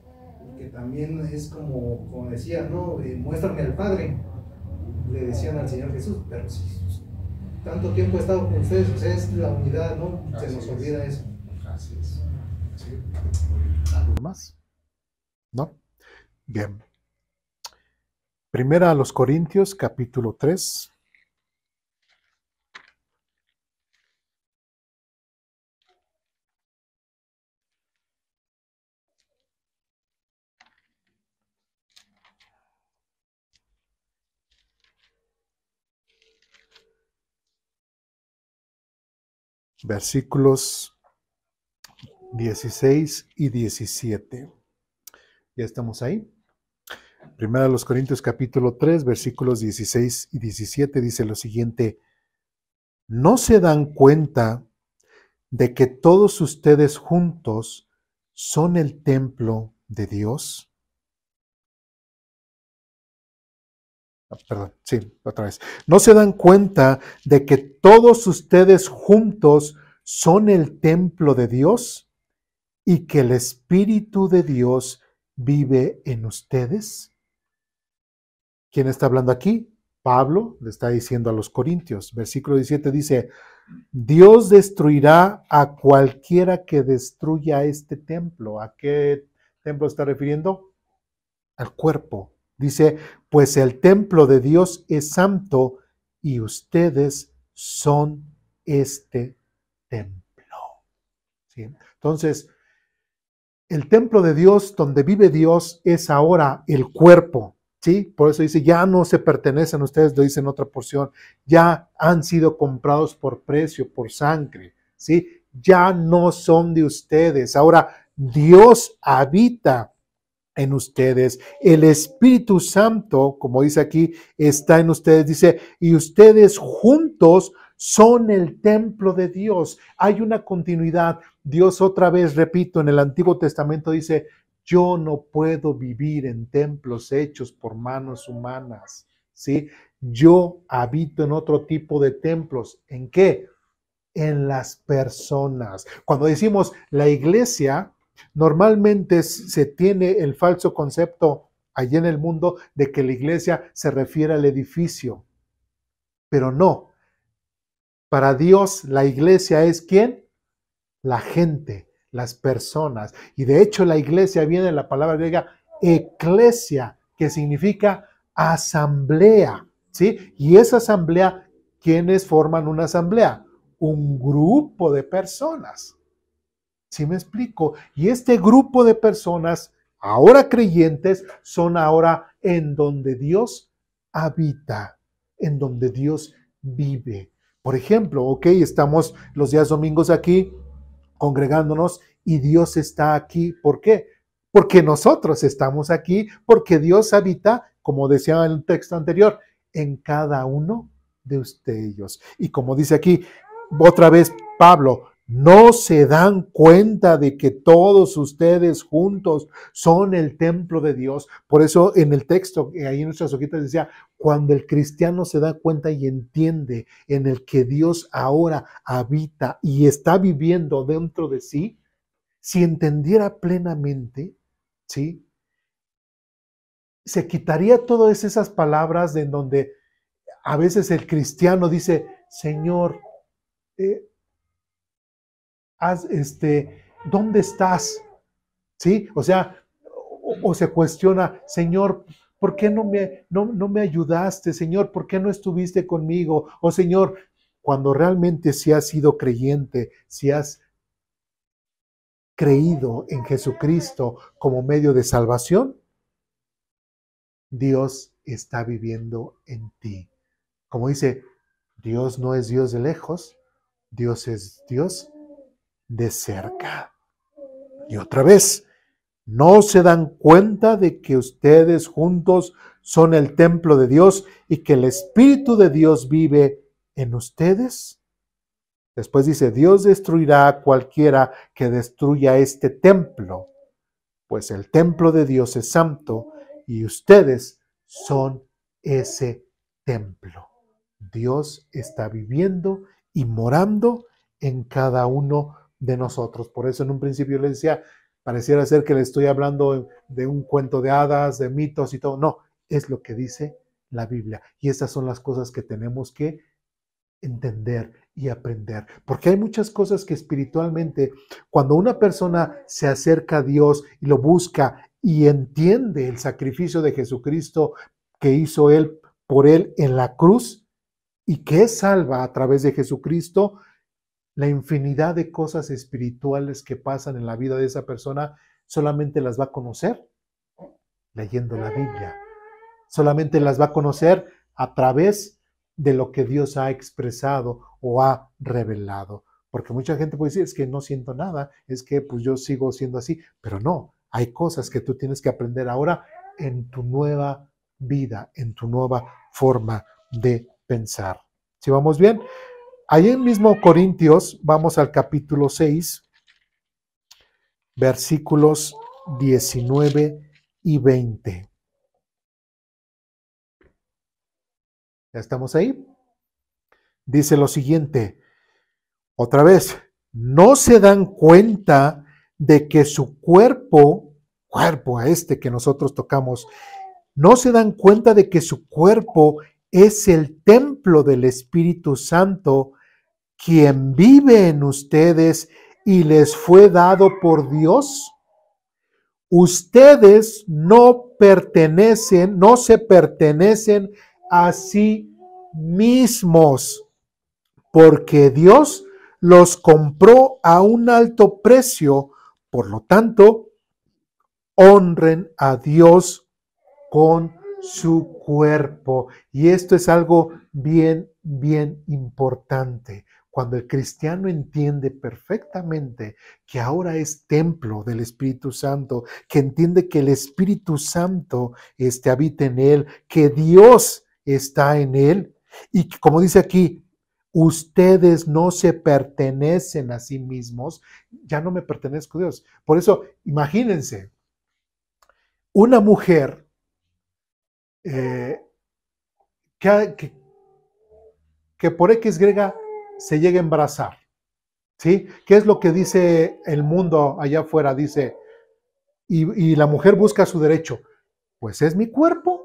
que también es como decía, ¿no? Muéstrame al Padre, le decían al Señor Jesús, pero si tanto tiempo he estado con ustedes, o sea, es la unidad, ¿no? Se nos olvida eso. Así es. Sí. ¿Algo más? ¿No? Bien. Primera a los Corintios, capítulo 3. Versículos 16 y 17. ¿Ya estamos ahí? Primera a los Corintios capítulo 3, versículos 16 y 17 dice lo siguiente: ¿no se dan cuenta de que todos ustedes juntos son el templo de Dios? Perdón, sí, otra vez. ¿No se dan cuenta de que todos ustedes juntos son el templo de Dios y que el Espíritu de Dios vive en ustedes? ¿Quién está hablando aquí? Pablo le está diciendo a los Corintios. Versículo 17 dice: Dios destruirá a cualquiera que destruya este templo. ¿A qué templo está refiriendo? Al cuerpo. Dice, pues el templo de Dios es santo y ustedes son este templo. ¿Sí? Entonces, el templo de Dios, donde vive Dios, es ahora el cuerpo. ¿Sí? Por eso dice, ya no se pertenecen a ustedes, lo dice en otra porción, ya han sido comprados por precio, por sangre. ¿Sí? Ya no son de ustedes. Ahora Dios habita en ustedes. El Espíritu Santo, como dice aquí, está en ustedes. Dice, y ustedes juntos son el templo de Dios. Hay una continuidad. Dios otra vez, repito, en el Antiguo Testamento dice, yo no puedo vivir en templos hechos por manos humanas. ¿Sí? Yo habito en otro tipo de templos. ¿En qué? En las personas. Cuando decimos la iglesia, normalmente se tiene el falso concepto allí en el mundo de que la iglesia se refiere al edificio, pero no. Para Dios la iglesia es ¿quién? La gente, las personas. Y de hecho la iglesia viene de la palabra griega eclesia, que significa asamblea, ¿sí? Y esa asamblea, ¿quiénes forman una asamblea? Un grupo de personas. ¿Sí me explico? Y este grupo de personas, ahora creyentes, son ahora en donde Dios habita, en donde Dios vive. Por ejemplo, ok, estamos los días domingos aquí congregándonos y Dios está aquí. ¿Por qué? Porque nosotros estamos aquí, porque Dios habita, como decía en el texto anterior, en cada uno de ustedes. Y como dice aquí, otra vez Pablo, ¿no se dan cuenta de que todos ustedes juntos son el templo de Dios? Por eso en el texto, ahí en nuestras hojitas decía, cuando el cristiano se da cuenta y entiende en el que Dios ahora habita y está viviendo dentro de sí, si entendiera plenamente, ¿sí? Se quitaría todas esas palabras de en donde a veces el cristiano dice, Señor, ¿dónde estás? ¿Sí? O sea, o se cuestiona, Señor, ¿por qué no me ayudaste, Señor? ¿Por qué no estuviste conmigo? O Señor, cuando realmente si has sido creyente, si has creído en Jesucristo como medio de salvación, Dios está viviendo en ti. Como dice, Dios no es Dios de lejos, Dios es Dios de cerca. Y otra vez, ¿no se dan cuenta de que ustedes juntos son el templo de Dios y que el Espíritu de Dios vive en ustedes? Después dice, Dios destruirá a cualquiera que destruya este templo, pues el templo de Dios es santo y ustedes son ese templo. Dios está viviendo y morando en cada uno de nosotros. Por eso en un principio les decía, pareciera ser que le estoy hablando de un cuento de hadas, de mitos y todo. No, es lo que dice la Biblia. Y estas son las cosas que tenemos que entender y aprender. Porque hay muchas cosas que espiritualmente, cuando una persona se acerca a Dios y lo busca y entiende el sacrificio de Jesucristo que hizo Él por él en la cruz y que es salva a través de Jesucristo, la infinidad de cosas espirituales que pasan en la vida de esa persona solamente las va a conocer leyendo la Biblia. Solamente las va a conocer a través de lo que Dios ha expresado o ha revelado. Porque mucha gente puede decir, es que no siento nada, es que pues yo sigo siendo así, pero no, hay cosas que tú tienes que aprender ahora en tu nueva vida, en tu nueva forma de pensar. ¿Sí vamos bien? Ahí en mismo Corintios, vamos al capítulo 6, versículos 19 y 20. ¿Ya estamos ahí? Dice lo siguiente, otra vez, ¿no se dan cuenta de que su cuerpo a este que nosotros tocamos, no se dan cuenta de que su cuerpo es el templo del Espíritu Santo, quien vive en ustedes y les fue dado por Dios? Ustedes no se pertenecen a sí mismos, porque Dios los compró a un alto precio. Por lo tanto, honren a Dios con su cuerpo. Y esto es algo bien, bien importante. Cuando el cristiano entiende perfectamente que ahora es templo del Espíritu Santo, que entiende que el Espíritu Santo habita en él, que Dios está en él, y que, como dice aquí, ustedes no se pertenecen a sí mismos, ya no me pertenezco a Dios. Por eso, imagínense, una mujer que por X se llega a embarazar, ¿sí? ¿Qué es lo que dice el mundo allá afuera? Dice, y la mujer busca su derecho, pues es mi cuerpo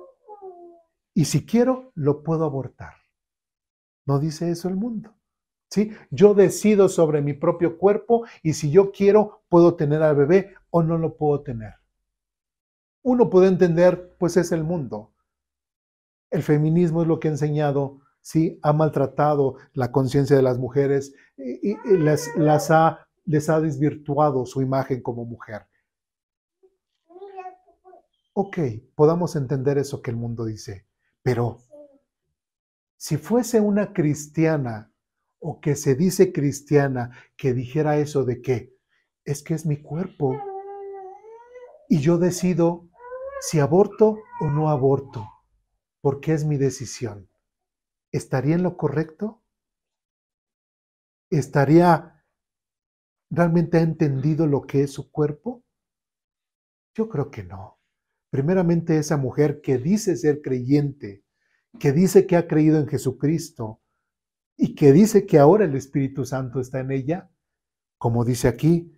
y si quiero lo puedo abortar. ¿No dice eso el mundo? ¿Sí? Yo decido sobre mi propio cuerpo y si yo quiero puedo tener al bebé o no lo puedo tener. Uno puede entender, pues es el mundo. El feminismo es lo que ha enseñado, ¿sí? Ha maltratado la conciencia de las mujeres y les ha desvirtuado su imagen como mujer. Ok, podamos entender eso que el mundo dice, pero si fuese una cristiana o que se dice cristiana que dijera eso de que es mi cuerpo y yo decido si aborto o no aborto, porque es mi decisión, ¿estaría en lo correcto? ¿Realmente ha entendido lo que es su cuerpo? Yo creo que no. Primeramente, esa mujer que dice ser creyente, que dice que ha creído en Jesucristo y que dice que ahora el Espíritu Santo está en ella, como dice aquí,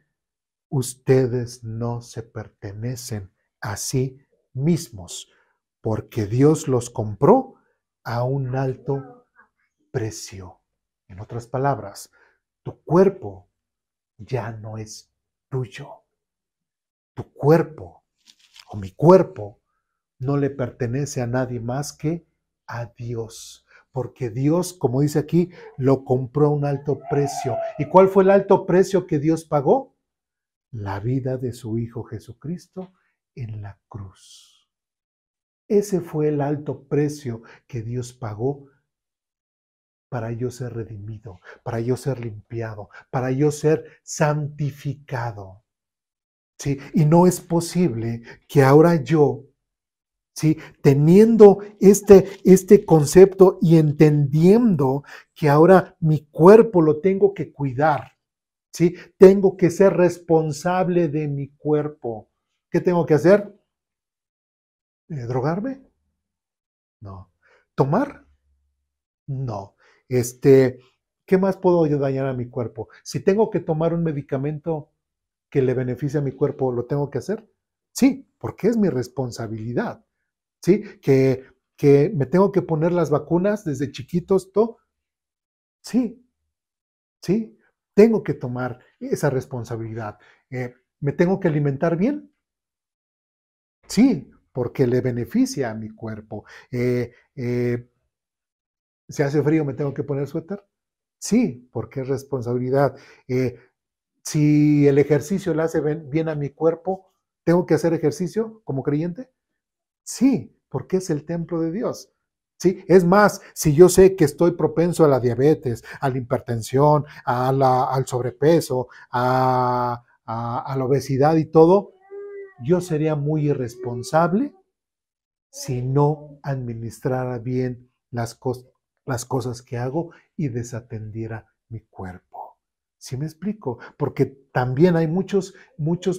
ustedes no se pertenecen a sí mismos, porque Dios los compró a un alto precio. En otras palabras, tu cuerpo ya no es tuyo. Tu cuerpo o mi cuerpo no le pertenece a nadie más que a Dios. Porque Dios, como dice aquí, lo compró a un alto precio. ¿Y cuál fue el alto precio que Dios pagó? La vida de su Hijo Jesucristo en la cruz. Ese fue el alto precio que Dios pagó para yo ser redimido, para yo ser limpiado, para yo ser santificado. ¿Sí? Y no es posible que ahora yo, ¿sí?, teniendo este concepto y entendiendo que ahora mi cuerpo lo tengo que cuidar, ¿sí? Tengo que ser responsable de mi cuerpo. ¿Qué tengo que hacer? ¿Drogarme? No. ¿Tomar? No. ¿Qué más puedo yo dañar a mi cuerpo? Si tengo que tomar un medicamento que le beneficie a mi cuerpo, ¿lo tengo que hacer? Sí, porque es mi responsabilidad. ¿Sí? Que me tengo que poner las vacunas desde chiquitos, todo. Sí, sí, tengo que tomar esa responsabilidad. ¿Me tengo que alimentar bien? Sí, porque le beneficia a mi cuerpo. ¿Se hace frío, me tengo que poner suéter? Sí, porque es responsabilidad. Si el ejercicio le hace bien a mi cuerpo, ¿tengo que hacer ejercicio como creyente? Sí, porque es el templo de Dios. Sí, es más, si yo sé que estoy propenso a la diabetes, a la hipertensión, al sobrepeso, a la obesidad y todo, yo sería muy irresponsable si no administrara bien las cosas que hago y desatendiera mi cuerpo. ¿Sí me explico? Porque también hay muchos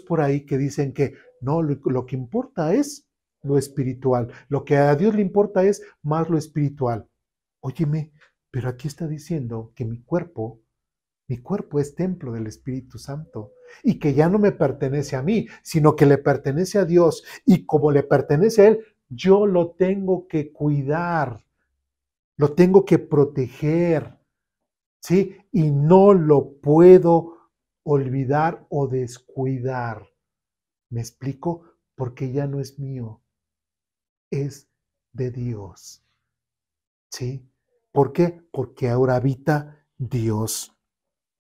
por ahí que dicen que no, lo que importa es lo espiritual. Lo que a Dios le importa es más lo espiritual. Óyeme, pero aquí está diciendo que mi cuerpo es templo del Espíritu Santo y que ya no me pertenece a mí, sino que le pertenece a Dios y como le pertenece a Él, yo lo tengo que cuidar, lo tengo que proteger, ¿sí? Y no lo puedo olvidar o descuidar. ¿Me explico? Porque ya no es mío, es de Dios, ¿sí? ¿Por qué? Porque ahora habita Dios.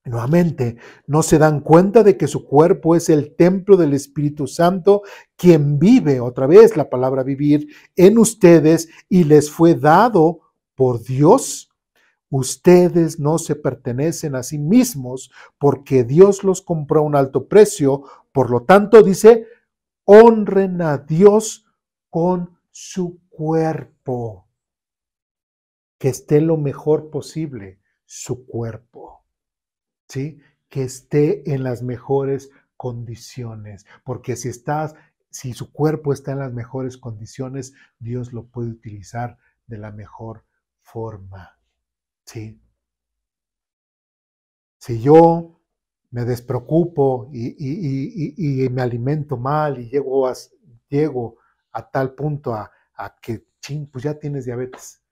Nuevamente, no se dan cuenta de que su cuerpo es el templo del Espíritu Santo, quien vive, otra vez la palabra vivir, en ustedes y les fue dado por Dios. Ustedes no se pertenecen a sí mismos porque Dios los compró a un alto precio. Por lo tanto, dice, honren a Dios con su cuerpo. Que esté lo mejor posible su cuerpo. ¿Sí? Que esté en las mejores condiciones, porque si su cuerpo está en las mejores condiciones, Dios lo puede utilizar de la mejor forma, ¿sí? Si yo me despreocupo y me alimento mal y llego a tal punto a que, pues ya tienes diabetes.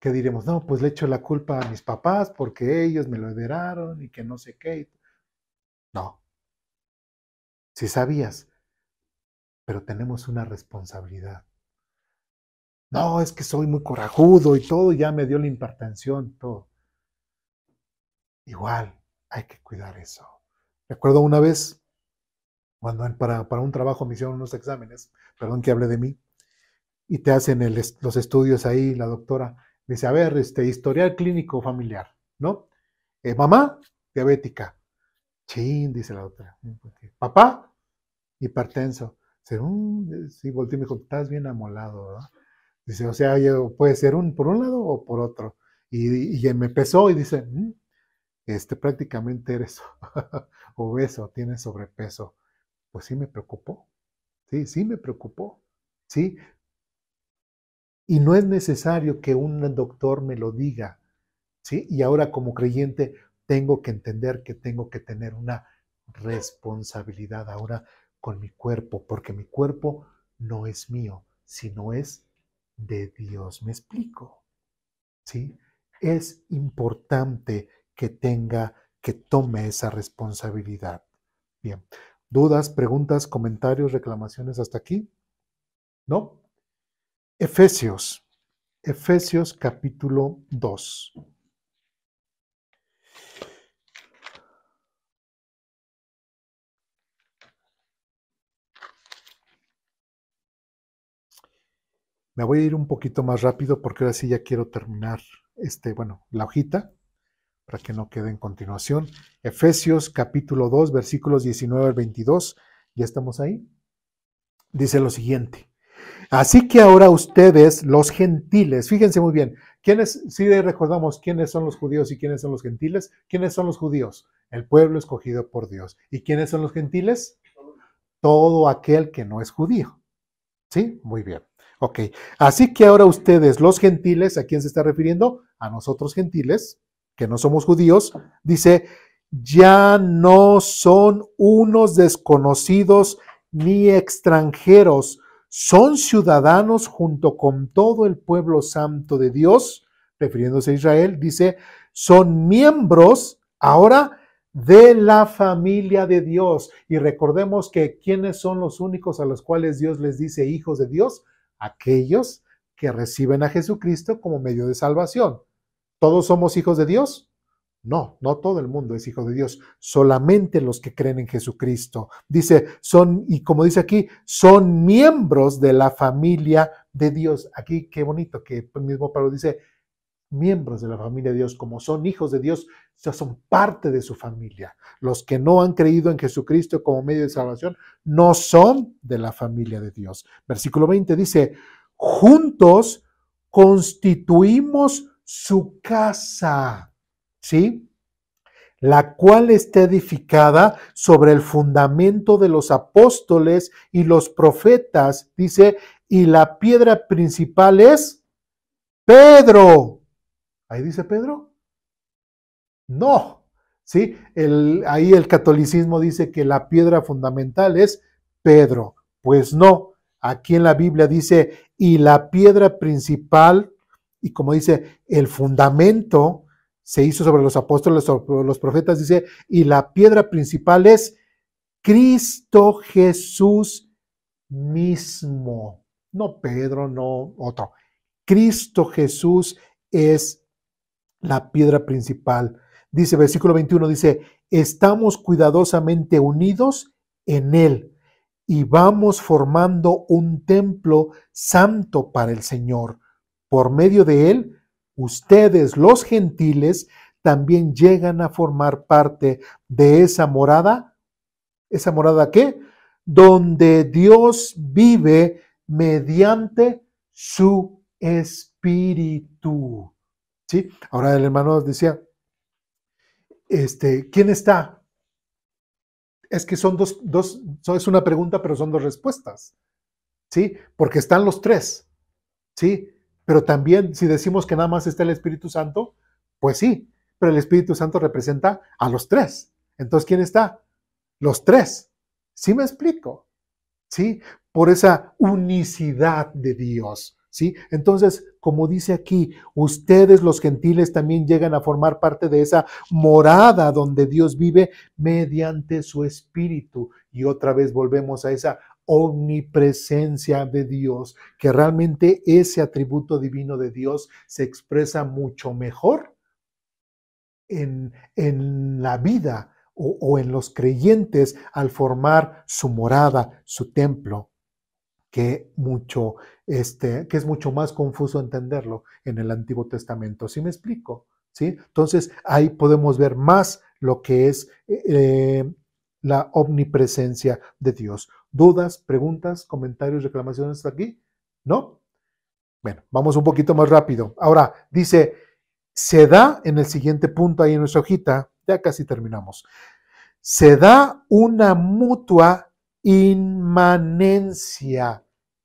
¿Qué diremos? No, pues le echo la culpa a mis papás porque ellos me lo heredaron y que no sé qué. No, si sabías, pero tenemos una responsabilidad. No, es que soy muy corajudo y todo, ya me dio la hipertensión, todo. Igual, hay que cuidar eso. Recuerdo una vez, cuando para un trabajo me hicieron unos exámenes, perdón que hable de mí, y te hacen los estudios ahí, la doctora dice, a ver, historial clínico familiar, ¿no? Mamá, diabética. Chin, dice la doctora. Papá, hipertenso. Sí, volteé y me dijo, estás bien amolado, ¿verdad? Dice, o sea, puede ser por un lado o por otro. Y me pesó y dice, prácticamente eres obeso, tienes sobrepeso. Pues sí me preocupó. Sí me preocupó. Sí. Y no es necesario que un doctor me lo diga. ¿Sí? Y ahora como creyente tengo que entender que tengo que tener una responsabilidad ahora con mi cuerpo, porque mi cuerpo no es mío, sino es de Dios. ¿Me explico? ¿Sí? Es importante que tome esa responsabilidad. Bien, ¿Dudas, preguntas, comentarios, reclamaciones hasta aquí? ¿No? Efesios capítulo 2. Me voy a ir un poquito más rápido porque ahora sí ya quiero terminar la hojita para que no quede en continuación. Efesios capítulo 2, versículos 19 al 22. ¿Ya estamos ahí? Dice lo siguiente. Así que ahora ustedes, los gentiles, fíjense muy bien, si recordamos quiénes son los judíos y quiénes son los gentiles, ¿quiénes son los judíos? El pueblo escogido por Dios. ¿Y quiénes son los gentiles? Todo aquel que no es judío. ¿Sí? Muy bien. Ok. Así que ahora ustedes, los gentiles, ¿a quién se está refiriendo? A nosotros gentiles, que no somos judíos, dice, ya no son unos desconocidos ni extranjeros, son ciudadanos junto con todo el pueblo santo de Dios, refiriéndose a Israel, dice, son miembros ahora de la familia de Dios. Y recordemos que ¿quiénes son los únicos a los cuales Dios les dice hijos de Dios? Aquellos que reciben a Jesucristo como medio de salvación. ¿Todos somos hijos de Dios? No, no todo el mundo es hijo de Dios, solamente los que creen en Jesucristo. Dice, y como dice aquí, son miembros de la familia de Dios. Aquí qué bonito que el mismo Pablo dice, miembros de la familia de Dios, como son hijos de Dios, ya son parte de su familia. Los que no han creído en Jesucristo como medio de salvación no son de la familia de Dios. Versículo 20 dice, juntos constituimos su casa, ¿sí? La cual está edificada sobre el fundamento de los apóstoles y los profetas, dice, y la piedra principal es Pedro. ¿Ahí dice Pedro? No, ¿sí? Ahí el catolicismo dice que la piedra fundamental es Pedro. Pues no, aquí en la Biblia dice, y la piedra principal, y como dice, el fundamento se hizo sobre los apóstoles, sobre los profetas, dice, y la piedra principal es Cristo Jesús mismo. No Pedro, no otro. Cristo Jesús es la piedra principal. Dice, versículo 21, dice, estamos cuidadosamente unidos en Él y vamos formando un templo santo para el Señor. Por medio de Él, ustedes, los gentiles, también llegan a formar parte de esa morada. ¿Esa morada qué? Donde Dios vive mediante su Espíritu. ¿Sí? Ahora el hermano decía, ¿quién está? Es que son es una pregunta, pero son dos respuestas, ¿sí? Porque están los tres, ¿sí? Pero también, si decimos que nada más está el Espíritu Santo, pues sí, pero el Espíritu Santo representa a los tres. Entonces, ¿quién está? Los tres. ¿Sí me explico? ¿Sí? Por esa unicidad de Dios. ¿Sí? Entonces, como dice aquí, ustedes los gentiles también llegan a formar parte de esa morada donde Dios vive mediante su Espíritu. Y otra vez volvemos a esa omnipresencia de Dios, que realmente ese atributo divino de Dios se expresa mucho mejor en la vida o en los creyentes al formar su morada, su templo, que es mucho más confuso entenderlo en el Antiguo Testamento. ¿Sí me explico? ¿Sí? Entonces, ahí podemos ver más lo que es la omnipresencia de Dios. ¿Dudas, preguntas, comentarios, reclamaciones hasta aquí? ¿No? Bueno, vamos un poquito más rápido. Ahora, dice, se da en el siguiente punto ahí en nuestra hojita, ya casi terminamos, se da una mutua inmanencia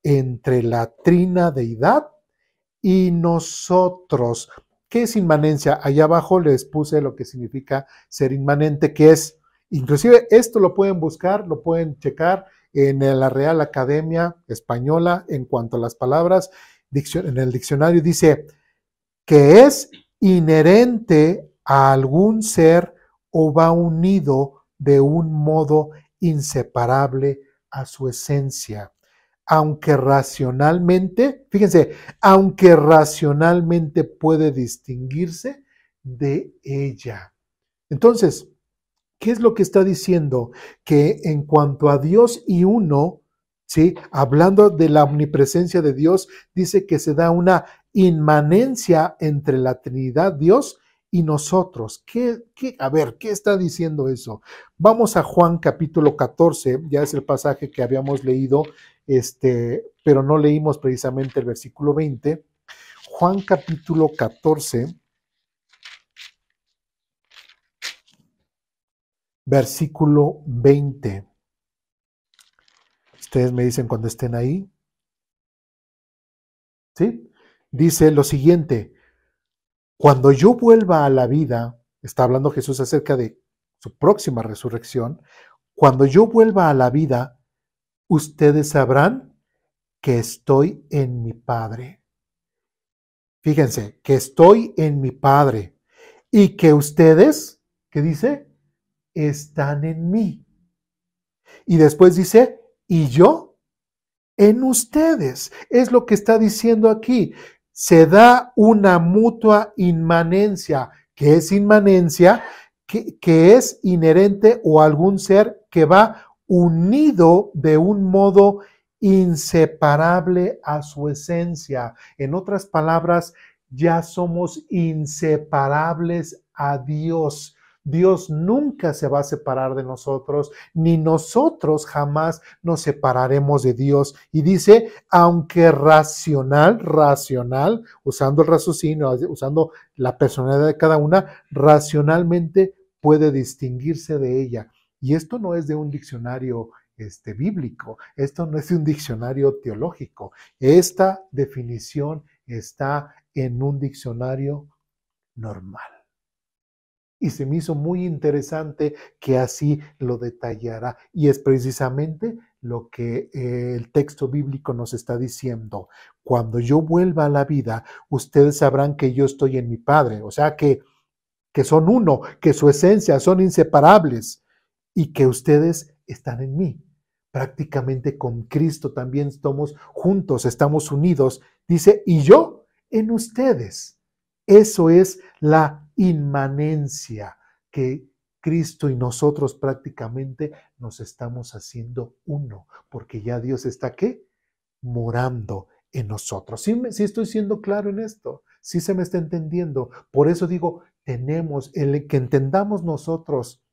entre la trina deidad y nosotros. ¿Qué es inmanencia? Allá abajo les puse lo que significa ser inmanente, que es, inclusive esto lo pueden buscar, lo pueden checar en la Real Academia Española en cuanto a las palabras, en el diccionario dice que es inherente a algún ser o va unido de un modo inseparable a su esencia. Aunque racionalmente, fíjense, aunque racionalmente puede distinguirse de ella. Entonces, ¿qué es lo que está diciendo? Que en cuanto a Dios y uno, ¿sí? Hablando de la omnipresencia de Dios, dice que se da una inmanencia entre la Trinidad, Dios y nosotros. A ver, ¿qué está diciendo eso? Vamos a Juan capítulo 14, ya es el pasaje que habíamos leído, pero no leímos precisamente el versículo 20. Juan capítulo 14, versículo 20. Ustedes me dicen cuando estén ahí. ¿Sí? Dice lo siguiente: cuando yo vuelva a la vida, está hablando Jesús acerca de su próxima resurrección, cuando yo vuelva a la vida, ustedes sabrán que estoy en mi Padre. Fíjense, que estoy en mi Padre y que ustedes, ¿qué dice? Están en mí. Y después dice, y yo en ustedes. Es lo que está diciendo aquí. Se da una mutua inmanencia. ¿Qué es inmanencia? Que es inherente o algún ser que va unido de un modo inseparable a su esencia. En otras palabras, ya somos inseparables a Dios. Dios nunca se va a separar de nosotros, ni nosotros jamás nos separaremos de Dios. Y dice, aunque racional, usando el raciocinio, usando la personalidad de cada una, racionalmente puede distinguirse de ella. Y esto no es de un diccionario bíblico, esto no es de un diccionario teológico. Esta definición está en un diccionario normal. Y se me hizo muy interesante que así lo detallara. Y es precisamente lo que el texto bíblico nos está diciendo. Cuando yo vuelva a la vida, ustedes sabrán que yo estoy en mi Padre. O sea, que son uno, que su esencia son inseparables y que ustedes están en mí. Prácticamente con Cristo también estamos juntos, estamos unidos. Dice, y yo en ustedes. Eso es la inmanencia, que Cristo y nosotros prácticamente nos estamos haciendo uno, porque ya Dios está, ¿qué? Morando en nosotros. ¿Sí estoy siendo claro en esto? ¿Sí se me está entendiendo? Por eso digo, tenemos el que entendamos nosotros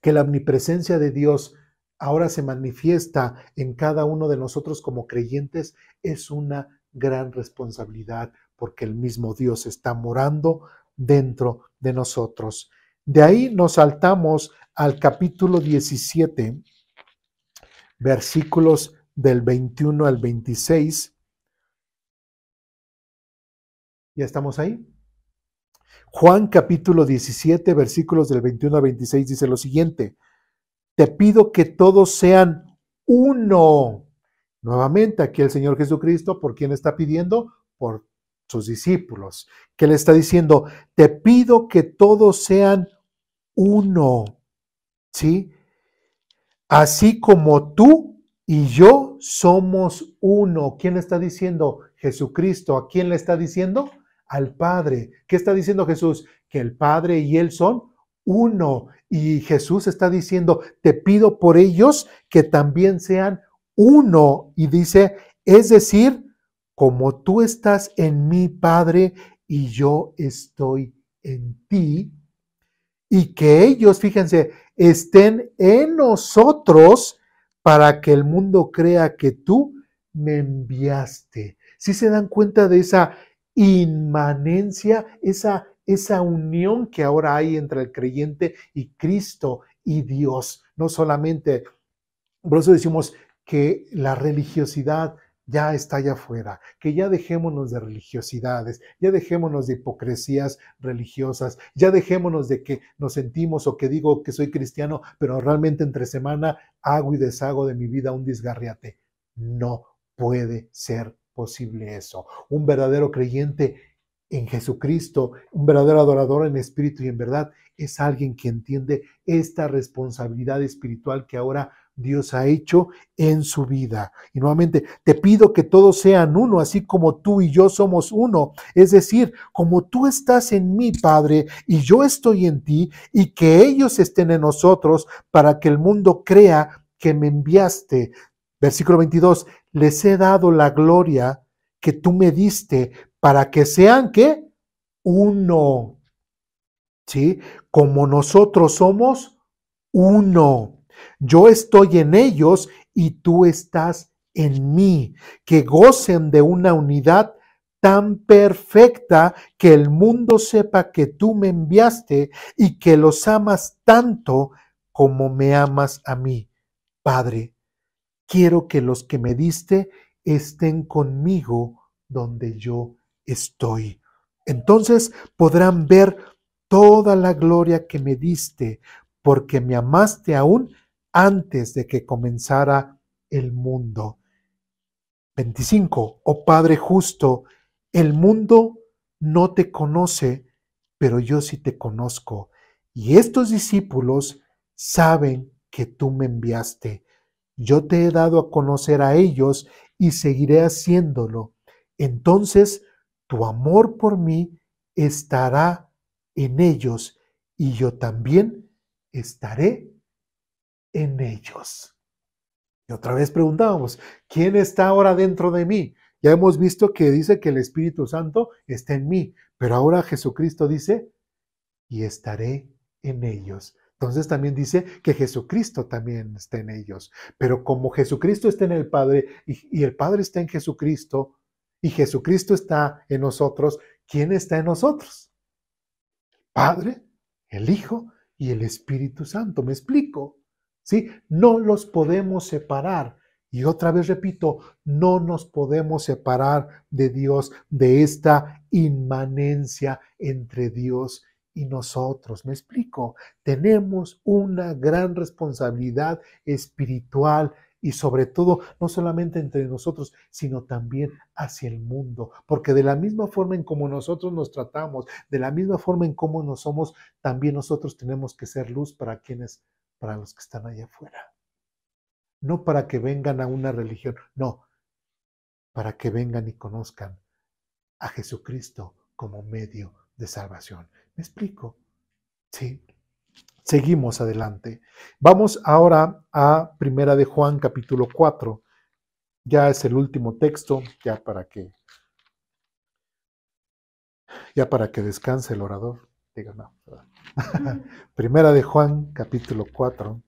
que la omnipresencia de Dios ahora se manifiesta en cada uno de nosotros como creyentes, es una gran responsabilidad, porque el mismo Dios está morando dentro de nosotros. De ahí nos saltamos al capítulo 17, versículos del 21 al 26. ¿Ya estamos ahí? Juan capítulo 17, versículos del 21 al 26 dice lo siguiente: te pido que todos sean uno. Nuevamente, aquí el Señor Jesucristo, ¿por quién está pidiendo? Por sus discípulos. ¿Qué le está diciendo? Te pido que todos sean uno. ¿Sí? Así como tú y yo somos uno. ¿Quién le está diciendo? Jesucristo. ¿A quién le está diciendo? Al Padre. ¿Qué está diciendo Jesús? Que el Padre y Él son uno. Y Jesús está diciendo, te pido por ellos que también sean uno. Y dice, es decir, como tú estás en mí, Padre, y yo estoy en ti, y que ellos, fíjense, estén en nosotros para que el mundo crea que tú me enviaste. ¿Sí se dan cuenta de esa inmanencia, esa unión que ahora hay entre el creyente y Cristo y Dios? No solamente, por eso decimos que la religiosidad ya está allá afuera, que ya dejémonos de religiosidades, ya dejémonos de hipocresías religiosas, ya dejémonos de que nos sentimos o que digo que soy cristiano, pero realmente entre semana hago y deshago de mi vida un desgarriate. No puede ser posible eso. Un verdadero creyente en Jesucristo, un verdadero adorador en espíritu y en verdad, es alguien que entiende esta responsabilidad espiritual que ahora Dios ha hecho en su vida. Y nuevamente, te pido que todos sean uno, así como tú y yo somos uno. Es decir, como tú estás en mí, Padre, y yo estoy en ti, y que ellos estén en nosotros para que el mundo crea que me enviaste. Versículo 22, les he dado la gloria que tú me diste para que sean, ¿qué? Uno. ¿Sí? Como nosotros somos uno. Yo estoy en ellos y tú estás en mí. Que gocen de una unidad tan perfecta que el mundo sepa que tú me enviaste y que los amas tanto como me amas a mí. Padre, quiero que los que me diste estén conmigo donde yo estoy. Entonces podrán ver toda la gloria que me diste, porque me amaste aún antes de que comenzara el mundo. 25. Oh Padre justo, el mundo no te conoce, pero yo sí te conozco. Y estos discípulos saben que tú me enviaste. Yo te he dado a conocer a ellos y seguiré haciéndolo. Entonces tu amor por mí estará en ellos y yo también estaré en ellos. Y otra vez preguntábamos, ¿quién está ahora dentro de mí? Ya hemos visto que dice que el Espíritu Santo está en mí, pero ahora Jesucristo dice, y estaré en ellos. Entonces también dice que Jesucristo también está en ellos. Pero como Jesucristo está en el Padre y el Padre está en Jesucristo y Jesucristo está en nosotros, ¿quién está en nosotros? El Padre, el Hijo y el Espíritu Santo. ¿Me explico? ¿Sí? No los podemos separar. Y otra vez repito, no nos podemos separar de Dios, de esta inmanencia entre Dios y nosotros. ¿Me explico? Tenemos una gran responsabilidad espiritual y sobre todo, no solamente entre nosotros, sino también hacia el mundo. Porque de la misma forma en como nosotros nos tratamos, de la misma forma en cómo nos somos, también nosotros tenemos que ser luz para quienes, para los que están allá afuera. No para que vengan a una religión, no, para que vengan y conozcan a Jesucristo como medio de salvación. ¿Me explico? Sí. Seguimos adelante. Vamos ahora a Primera de Juan, capítulo 4. Ya es el último texto, ya para que descanse el orador. Diga, no. Primera de Juan, capítulo 4.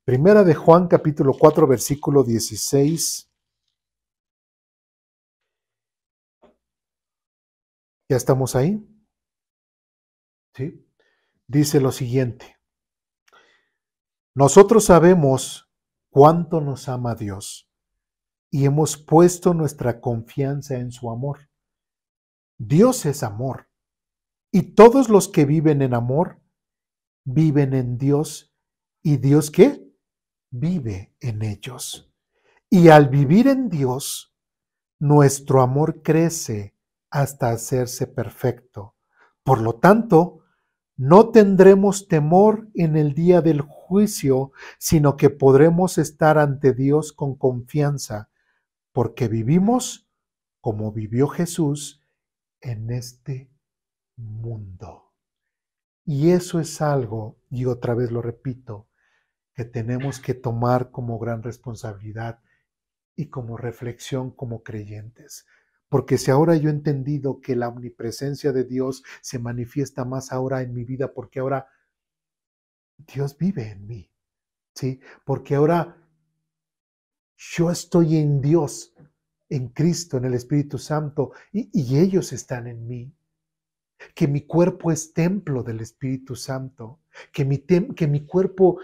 Primera de Juan, capítulo 4, versículo 16. ¿Ya estamos ahí? ¿Sí? Dice lo siguiente. Nosotros sabemos cuánto nos ama Dios y hemos puesto nuestra confianza en su amor. Dios es amor y todos los que viven en amor viven en Dios y Dios ¿qué? Vive en ellos. Y al vivir en Dios, nuestro amor crece hasta hacerse perfecto. Por lo tanto, no tendremos temor en el día del juicio, sino que podremos estar ante Dios con confianza, porque vivimos como vivió Jesús en este mundo. Y eso es algo, y otra vez lo repito, que tenemos que tomar como gran responsabilidad y como reflexión como creyentes. Porque si ahora yo he entendido que la omnipresencia de Dios se manifiesta más ahora en mi vida, porque ahora Dios vive en mí, ¿sí? Porque ahora yo estoy en Dios, en Cristo, en el Espíritu Santo, y ellos están en mí. Que mi cuerpo es templo del Espíritu Santo, que mi cuerpo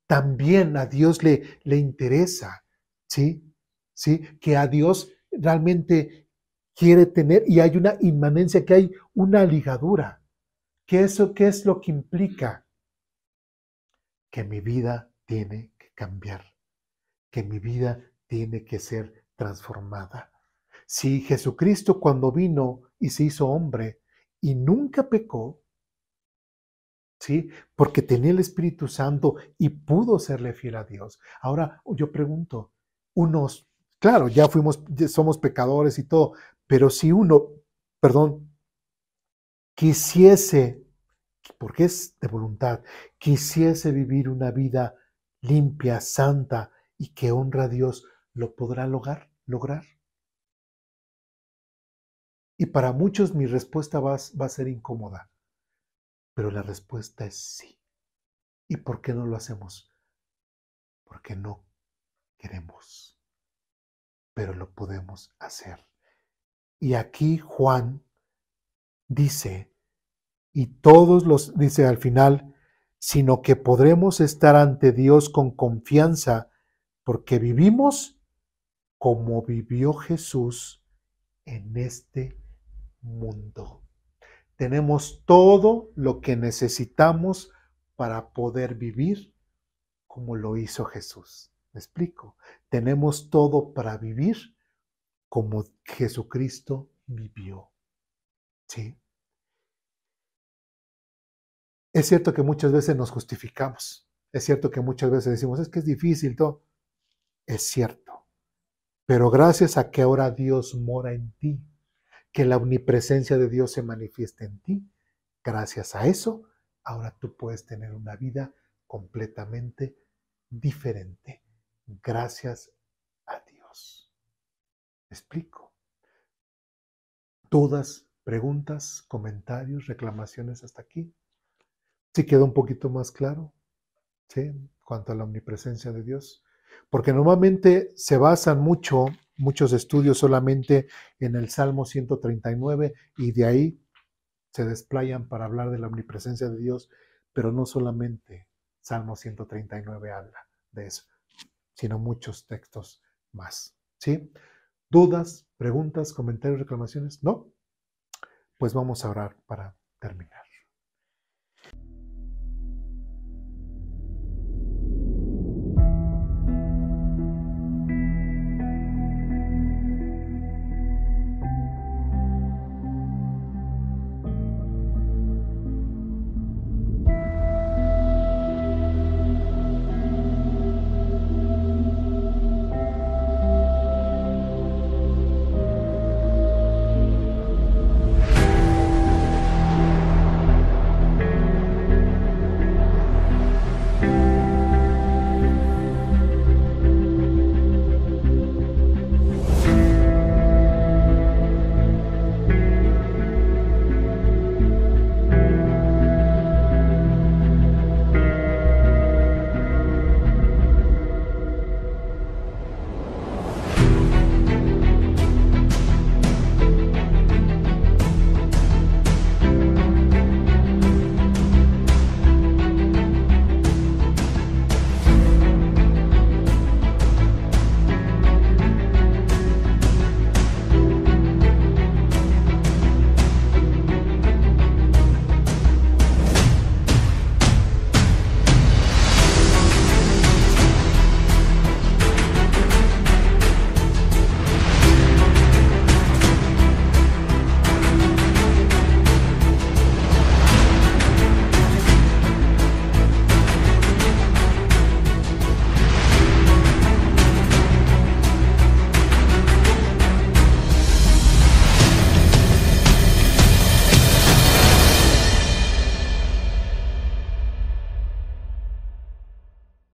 también a Dios le interesa, ¿sí? ¿Sí? Que a Dios realmente quiere tener y hay una inmanencia, que hay una ligadura. ¿Qué es lo que implica? Que mi vida tiene que cambiar, que mi vida tiene que ser transformada. Si Jesucristo cuando vino y se hizo hombre y nunca pecó, ¿sí? Porque tenía el Espíritu Santo y pudo serle fiel a Dios. Ahora yo pregunto, unos, claro, ya somos pecadores y todo, pero si uno, perdón, quisiese, porque es de voluntad, quisiese vivir una vida limpia, santa y que honra a Dios, ¿lo podrá lograr? Y para muchos mi respuesta va a ser incómoda, pero la respuesta es sí. ¿Y por qué no lo hacemos? Porque no queremos, pero lo podemos hacer. Y aquí Juan dice, dice al final, sino que podremos estar ante Dios con confianza, porque vivimos como vivió Jesús en este mundo. Tenemos todo lo que necesitamos para poder vivir como lo hizo Jesús. ¿Me explico? Tenemos todo para vivir como Jesucristo vivió. ¿Sí? Es cierto que muchas veces nos justificamos. Es cierto que muchas veces decimos, es que es difícil todo. Es cierto. Pero gracias a que ahora Dios mora en ti, que la omnipresencia de Dios se manifiesta en ti, gracias a eso, ahora tú puedes tener una vida completamente diferente. Gracias a Dios. ¿Me explico? ¿Dudas, preguntas, comentarios, reclamaciones hasta aquí? ¿Sí quedó un poquito más claro? ¿Sí? En cuanto a la omnipresencia de Dios. Porque normalmente se basan muchos estudios solamente en el Salmo 139 y de ahí se desplayan para hablar de la omnipresencia de Dios, pero no solamente Salmo 139 habla de eso, sino muchos textos más. ¿Sí? ¿Dudas, preguntas, comentarios, reclamaciones? ¿No? Pues vamos a orar para terminar.